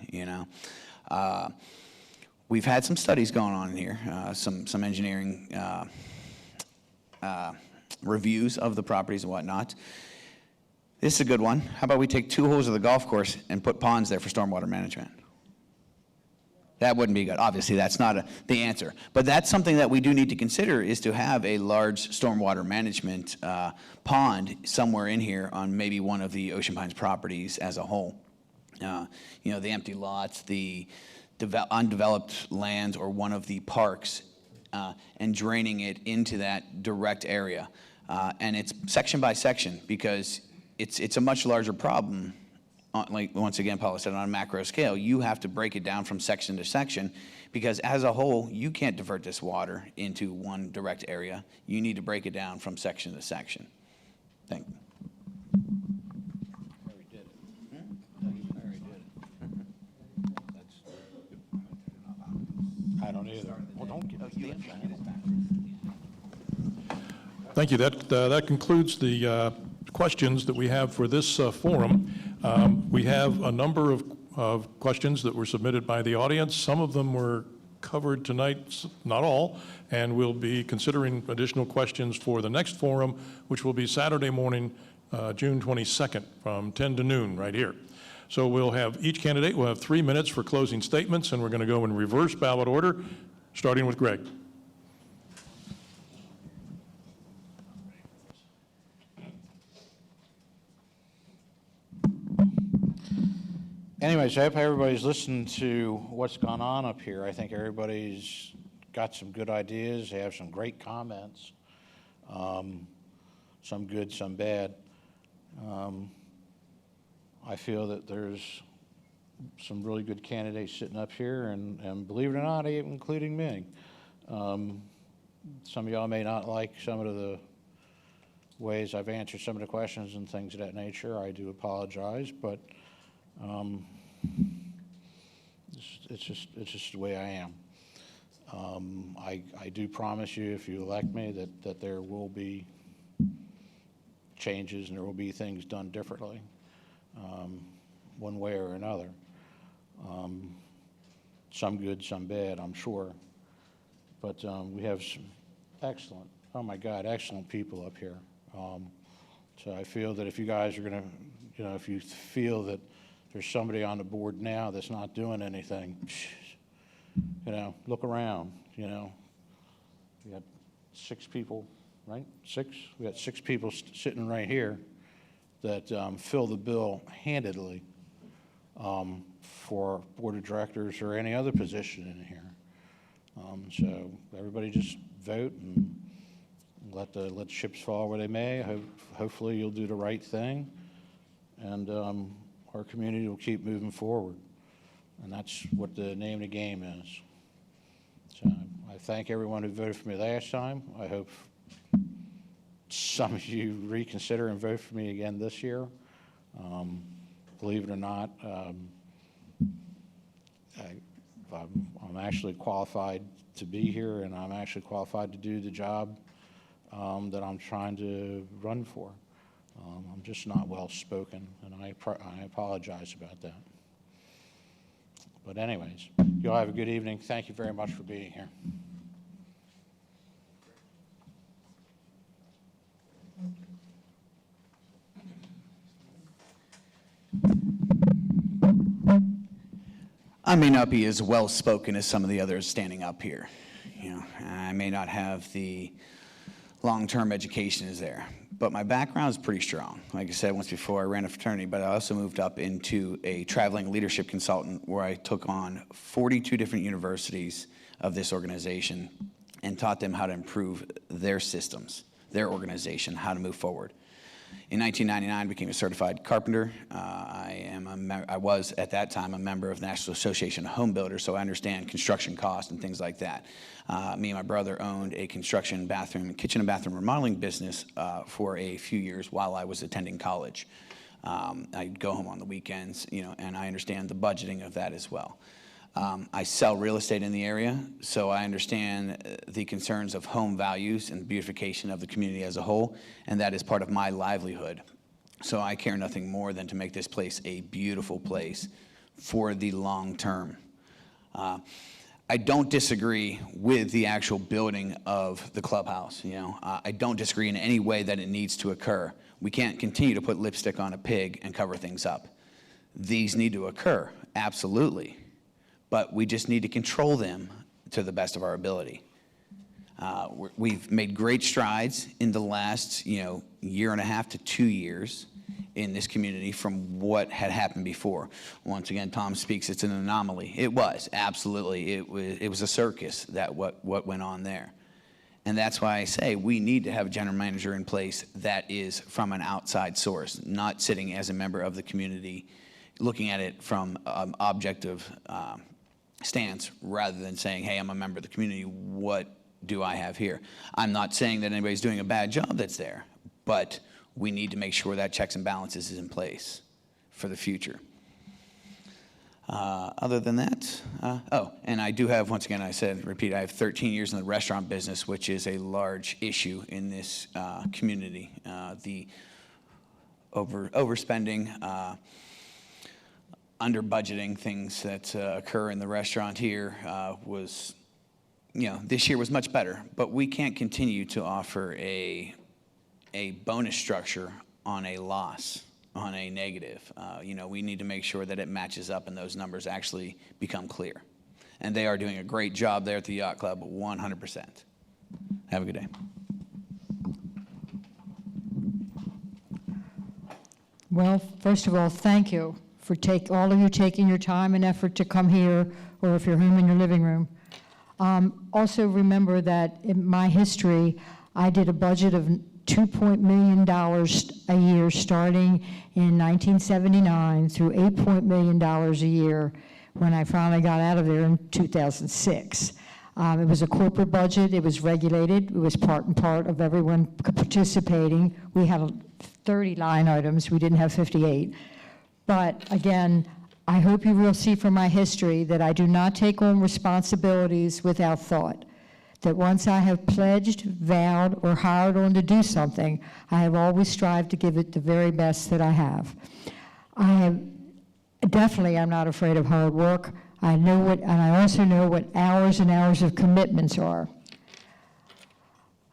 We've had some studies going on in here, some engineering reviews of the properties and whatnot. This is a good one. How about we take 2 holes of the golf course and put ponds there for stormwater management? That wouldn't be good. Obviously, that's not the answer. But that's something that we do need to consider, is to have a large stormwater management pond somewhere in here on maybe one of the Ocean Pines properties as a whole. The empty lots, the undeveloped lands, or one of the parks, and draining it into that direct area. And it's section by section, because it's a much larger problem. Like, once again, Paula said, on a macro scale, you have to break it down from section to section, because as a whole, you can't divert this water into one direct area. You need to break it down from section to section. Thank you. I don't either. Well, don't get Thank you. That concludes the questions that we have for this forum. We have a number of questions that were submitted by the audience. Some of them were covered tonight, not all, and we'll be considering additional questions for the next forum, which will be Saturday morning, June 22nd, from 10 to noon, right here. So we'll have each candidate will have 3 minutes for closing statements, and we're going to go in reverse ballot order, starting with Greg. Anyways, I hope everybody's listened to what's gone on up here. I think everybody's got some good ideas. They have some great comments, some good, some bad. I feel that there's some really good candidates sitting up here, and believe it or not, even including me. Some of y'all may not like some of the ways I've answered some of the questions and things of that nature. I do apologize, but it's just the way I am. I do promise you, if you elect me, that there will be changes and there will be things done differently, one way or another. Some good, some bad, I'm sure. But we have some excellent, oh my God, excellent people up here. So I feel that if you guys are going to, if you feel that there's somebody on the board now that's not doing anything, look around, We got 6 people, right? 6? We got 6 people sitting right here that fill the bill handedly for board of directors or any other position in here. So everybody just vote and let the chips fall where they may. Hopefully you'll do the right thing, and our community will keep moving forward. And that's what the name of the game is. So I thank everyone who voted for me last time. I hope some of you reconsider and vote for me again this year. Believe it or not, I'm actually qualified to be here, and I'm actually qualified to do the job that I'm trying to run for. I'm just not well-spoken, and I apologize about that. But anyways, you all have a good evening. Thank you very much for being here. I may not be as well-spoken as some of the others standing up here. I may not have the long-term education is there, but my background is pretty strong. Like I said once before, I ran a fraternity, but I also moved up into a traveling leadership consultant where I took on 42 different universities of this organization and taught them how to improve their systems, their organization, how to move forward. In 1999, I became a certified carpenter. I was, at that time, a member of the National Association of Home Builders, so I understand construction costs and things like that. Me and my brother owned a kitchen and bathroom remodeling business for a few years while I was attending college. I'd go home on the weekends, and I understand the budgeting of that as well. I sell real estate in the area, so I understand the concerns of home values and beautification of the community as a whole, and that is part of my livelihood. So I care nothing more than to make this place a beautiful place for the long term. I don't disagree with the actual building of the clubhouse. I don't disagree in any way that it needs to occur. We can't continue to put lipstick on a pig and cover things up. These need to occur, absolutely. But we just need to control them to the best of our ability. We've made great strides in the last, year and a half to 2 years in this community from what had happened before. Once again, Tom speaks, it's an anomaly. It was, absolutely. It was a circus, what went on there. And that's why I say we need to have a general manager in place that is from an outside source, not sitting as a member of the community, looking at it from an objective stance rather than saying, hey, I'm a member of the community, what do I have here? I'm not saying that anybody's doing a bad job that's there, but we need to make sure that checks and balances is in place for the future. Other than that, and I do have, once again, I have 13 years in the restaurant business, which is a large issue in this community. The overspending, under budgeting, things that occur in the restaurant here was, this year was much better, but we can't continue to offer a bonus structure on a loss, on a negative. We need to make sure that it matches up and those numbers actually become clear. And they are doing a great job there at the Yacht Club, 100%. Have a good day. Well, first of all, thank you for all of you taking your time and effort to come here, or if you're home in your living room. Also remember that in my history, I did a budget of $2 million a year starting in 1979 through $8 million a year when I finally got out of there in 2006. It was a corporate budget, it was regulated, it was part and part of everyone participating. We had 30 line items, we didn't have 58. But again, I hope you will see from my history that I do not take on responsibilities without thought. That once I have pledged, vowed, or hired on to do something, I have always strived to give it the very best that I have. Definitely, I'm not afraid of hard work. And I also know what hours and hours of commitments are.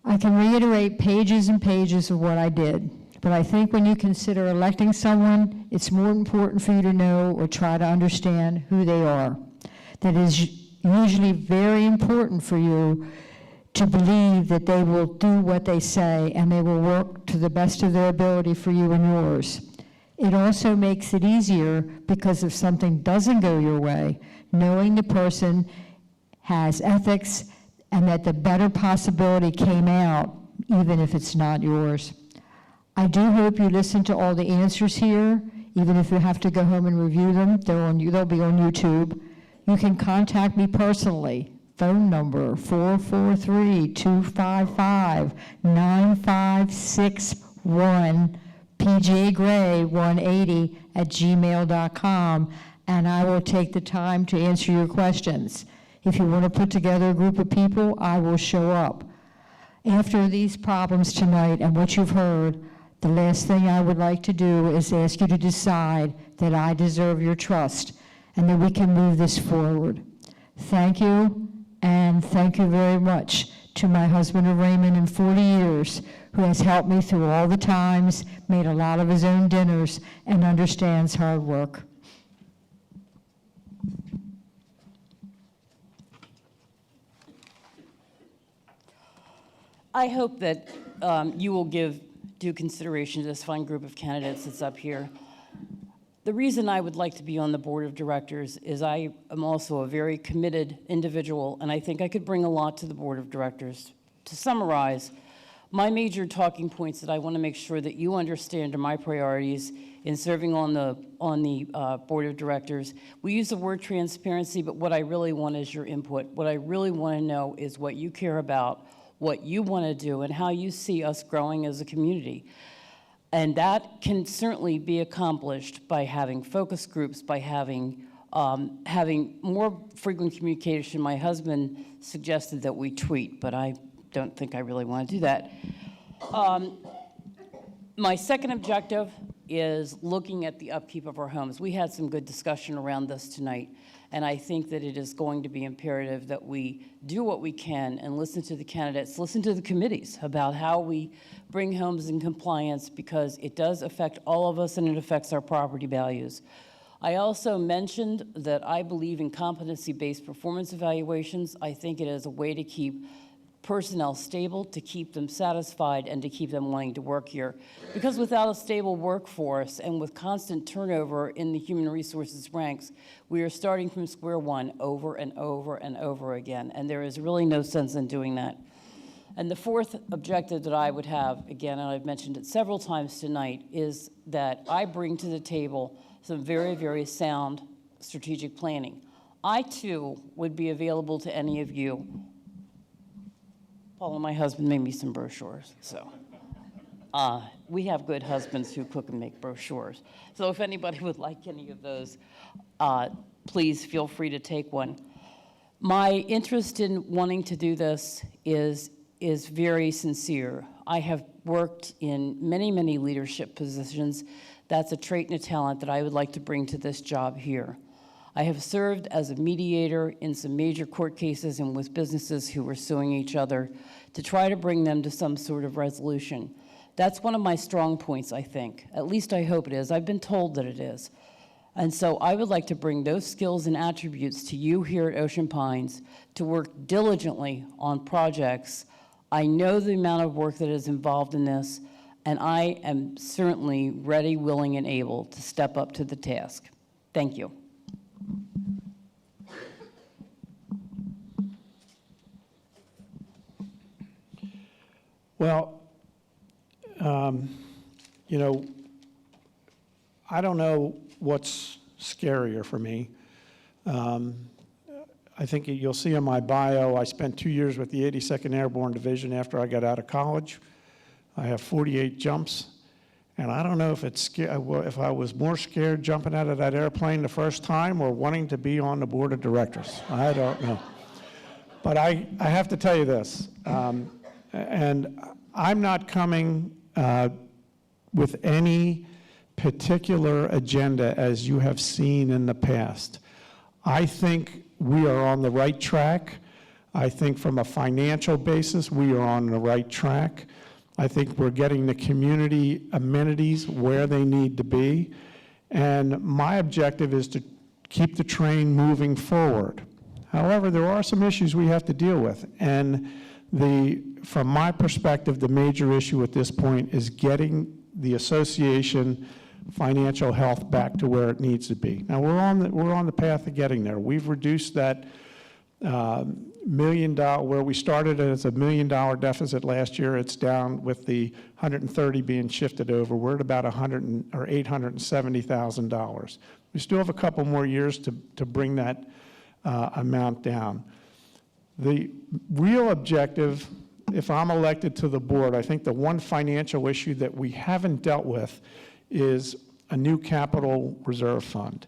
I can reiterate pages and pages of what I did, but I think when you consider electing someone, it's more important for you to know or try to understand who they are. That is usually very important for you to believe that they will do what they say and they will work to the best of their ability for you and yours. It also makes it easier because if something doesn't go your way, knowing the person has ethics and that the better possibility came out, even if it's not yours. I do hope you listen to all the answers here, even if you have to go home and review them. They'll be on YouTube. You can contact me personally. Phone number 443-255-9561, pjgray180@gmail.com, and I will take the time to answer your questions. If you want to put together a group of people, I will show up. After these problems tonight and what you've heard, the last thing I would like to do is ask you to decide that I deserve your trust and that we can move this forward. Thank you, and thank you very much to my husband of Raymond in 40 years, who has helped me through all the times, made a lot of his own dinners, and understands hard work. I hope that you will give due consideration to this fine group of candidates that's up here. The reason I would like to be on the board of directors is I am also a very committed individual, and I think I could bring a lot to the board of directors. To summarize, my major talking points that I want to make sure that you understand are my priorities in serving on the board of directors. We use the word transparency, but what I really want is your input. What I really want to know is what you care about, what you want to do, and how you see us growing as a community. And that can certainly be accomplished by having focus groups, by having Having more frequent communication, my husband suggested that we tweet, but I don't think I really want to do that. My second objective is looking at the upkeep of our homes. We had some good discussion around this tonight, and I think that it is going to be imperative that we do what we can and listen to the candidates, listen to the committees about how we bring homes in compliance, because it does affect all of us and it affects our property values. I also mentioned that I believe in competency-based performance evaluations. I think it is a way to keep personnel stable, to keep them satisfied, and to keep them wanting to work here. Because without a stable workforce and with constant turnover in the human resources ranks, we are starting from square one over and over and over again, and there is really no sense in doing that. And the fourth objective that I would have, again, and I've mentioned it several times tonight, is that I bring to the table some very, very sound strategic planning. I, too, would be available to any of you. Paul and my husband made me some brochures, so. We have good husbands who cook and make brochures. So if anybody would like any of those, please feel free to take one. My interest in wanting to do this is very sincere. I have worked in many, many leadership positions. That's a trait and a talent that I would like to bring to this job here. I have served as a mediator in some major court cases and with businesses who were suing each other to try to bring them to some sort of resolution. That's one of my strong points, I think. At least I hope it is. I've been told that it is. And so I would like to bring those skills and attributes to you here at Ocean Pines to work diligently on projects. I know the amount of work that is involved in this, and I am certainly ready, willing, and able to step up to the task. Thank you. Well, you know, I don't know what's scarier for me. I think you'll see in my bio, I spent 2 years with the 82nd Airborne Division after I got out of college. I have 48 jumps, and I don't know if if I was more scared jumping out of that airplane the first time or wanting to be on the board of directors. I don't know. But I have to tell you this, and I'm not coming with any particular agenda as you have seen in the past. I think we are on the right track. I think from a financial basis, we are on the right track. I think we're getting the community amenities where they need to be. And my objective is to keep the train moving forward. However, there are some issues we have to deal with. And from my perspective, the major issue at this point is getting the association financial health back to where it needs to be. Now, we're on the path of getting there. We've reduced that $1 million, where we started as a $1 million deficit last year. It's down with the 130 being shifted over. We're at about $870,000. We still have a couple more years to bring that amount down. The real objective, if I'm elected to the board, I think the one financial issue that we haven't dealt with is a new capital reserve fund.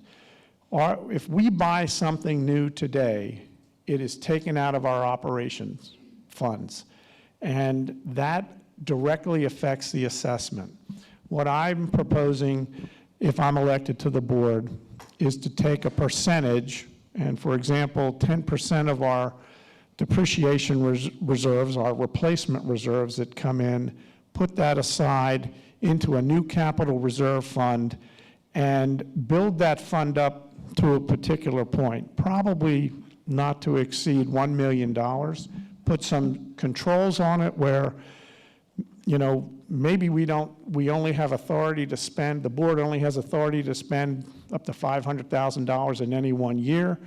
If we buy something new today, it is taken out of our operations funds, and that directly affects the assessment. What I'm proposing, if I'm elected to the board, is to take a percentage, and for example, 10% of our depreciation reserves, our replacement reserves that come in, put that aside into a new capital reserve fund and build that fund up to a particular point, probably not to exceed $1 million. Put some controls on it where, you know, maybe we only have authority to spend, the board only has authority to spend up to $500,000 in any 1 year.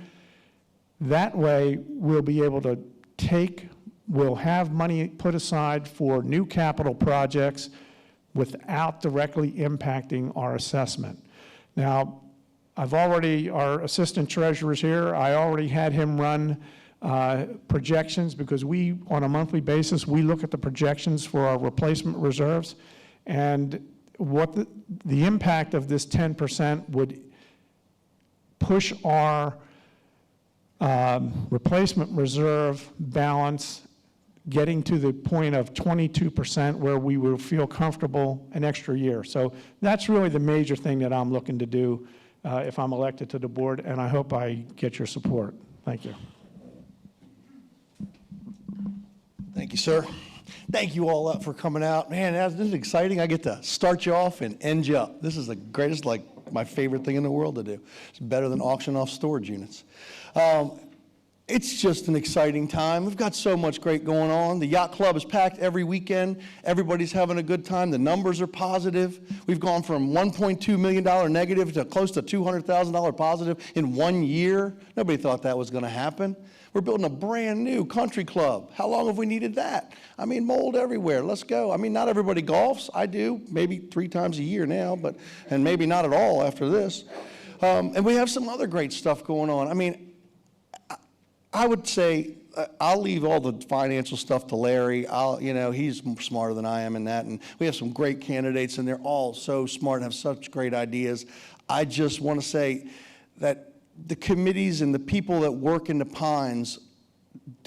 That way, we'll be able to we'll have money put aside for new capital projects without directly impacting our assessment. Now, our assistant treasurer's here. I already had him run projections, because on a monthly basis, we look at the projections for our replacement reserves, and what the impact of this 10% would push our replacement reserve balance getting to the point of 22% where we will feel comfortable an extra year. So that's really the major thing that I'm looking to do if I'm elected to the board, and I hope I get your support. Thank you. Thank you, sir. Thank you all for coming out. Man, this is exciting. I get to start you off and end you up. This is the greatest, like, my favorite thing in the world to do. It's better than auction off storage units. It's just an exciting time. We've got so much great going on. The yacht club is packed every weekend. Everybody's having a good time. The numbers are positive. We've gone from $1.2 million negative to close to $200,000 positive in 1 year. Nobody thought that was going to happen. We're building a brand new country club. How long have we needed that? I mean, mold everywhere. Let's go. I mean, not everybody golfs. I do, maybe 3 times a year now, and maybe not at all after this. And we have some other great stuff going on. I mean, I would say I'll leave all the financial stuff to Larry. He's smarter than I am in that, and we have some great candidates, and they're all so smart and have such great ideas. I just want to say that the committees and the people that work in the Pines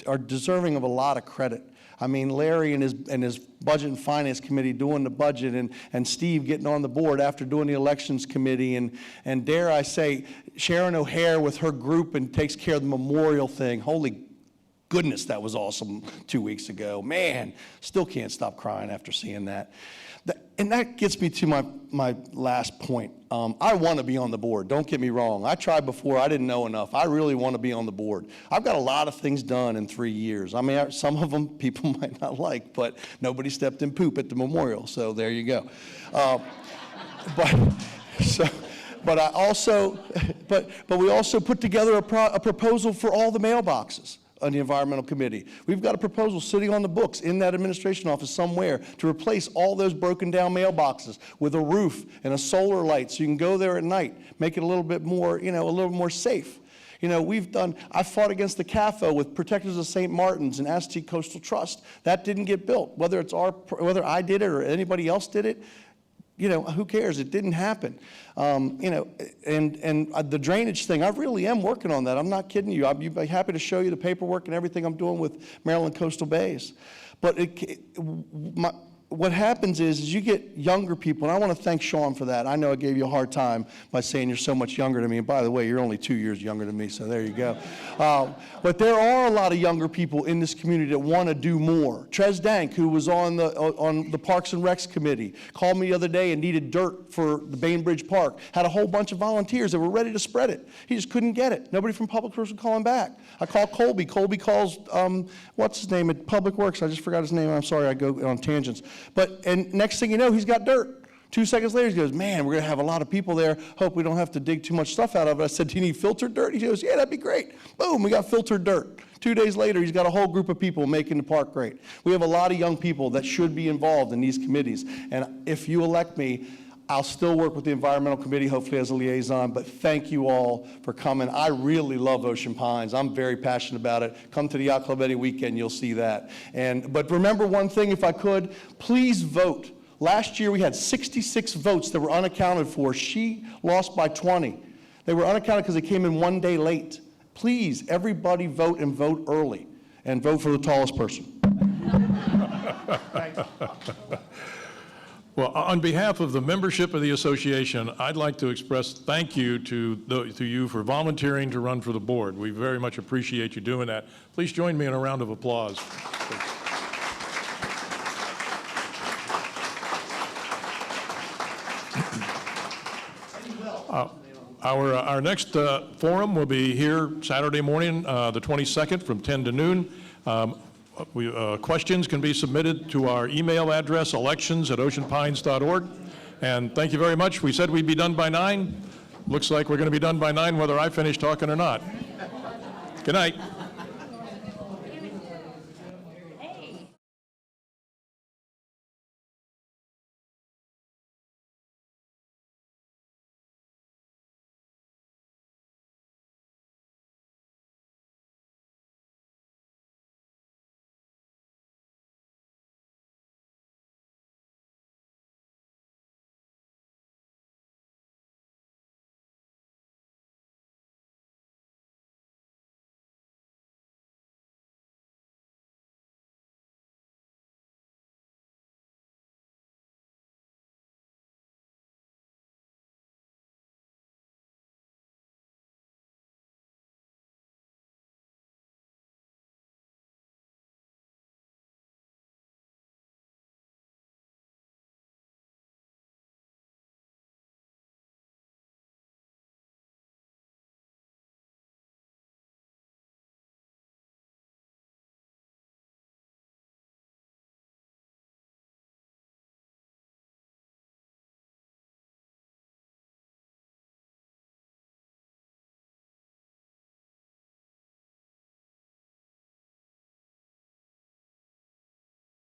are deserving of a lot of credit. I mean, Larry and his Budget and Finance Committee doing the budget, and Steve getting on the board after doing the Elections Committee, and dare I say, Sharon O'Hare with her group and takes care of the memorial thing. Holy goodness, that was awesome 2 weeks ago. Man, still can't stop crying after seeing that. And that gets me to my last point. I want to be on the board. Don't get me wrong. I tried before. I didn't know enough. I really want to be on the board. I've got a lot of things done in 3 years. I mean, some of them people might not like, but nobody stepped in poop at the memorial, so there you go. But we also put together a proposal for all the mailboxes on the environmental committee. We've got a proposal sitting on the books in that administration office somewhere to replace all those broken down mailboxes with a roof and a solar light so you can go there at night, make it a little bit more, a little more safe. I fought against the CAFO with Protectors of St. Martin's and St. Coastal Trust. That didn't get built. Whether I did it or anybody else did it, who cares? It didn't happen. And the drainage thing, I really am working on that. I'm not kidding you. I'd be happy to show you the paperwork and everything I'm doing with Maryland Coastal Bays. But what happens is you get younger people, and I want to thank Sean for that. I know I gave you a hard time by saying you're so much younger than me. And by the way, you're only 2 years younger than me, so there you go. But there are a lot of younger people in this community that want to do more. Trez Dank, who was on the Parks and Recs committee, called me the other day and needed dirt for the Bainbridge Park. Had a whole bunch of volunteers that were ready to spread it. He just couldn't get it. Nobody from Public Works would call him back. I called Colby. Colby calls, what's his name at Public Works? I just forgot his name. I'm sorry, I go on tangents. And next thing you know, he's got dirt. 2 seconds later, he goes, man, we're going to have a lot of people there. Hope we don't have to dig too much stuff out of it. I said, do you need filtered dirt? He goes, yeah, that'd be great. Boom, we got filtered dirt. 2 days later, he's got a whole group of people making the park great. We have a lot of young people that should be involved in these committees. And if you elect me, I'll still work with the Environmental Committee, hopefully as a liaison, but thank you all for coming. I really love Ocean Pines. I'm very passionate about it. Come to the Yacht Club any weekend, you'll see that. But remember one thing, if I could, please vote. Last year we had 66 votes that were unaccounted for. She lost by 20. They were unaccounted because they came in 1 day late. Please, everybody vote and vote early, and vote for the tallest person. Thanks. Well, on behalf of the membership of the association, I'd like to express thank you to you for volunteering to run for the board. We very much appreciate you doing that. Please join me in a round of applause. Our next forum will be here Saturday morning, the 22nd, from 10 to noon. Questions can be submitted to our email address, elections@oceanpines.org. And thank you very much. We said we'd be done by 9. Looks like we're going to be done by 9 whether I finish talking or not. Good night.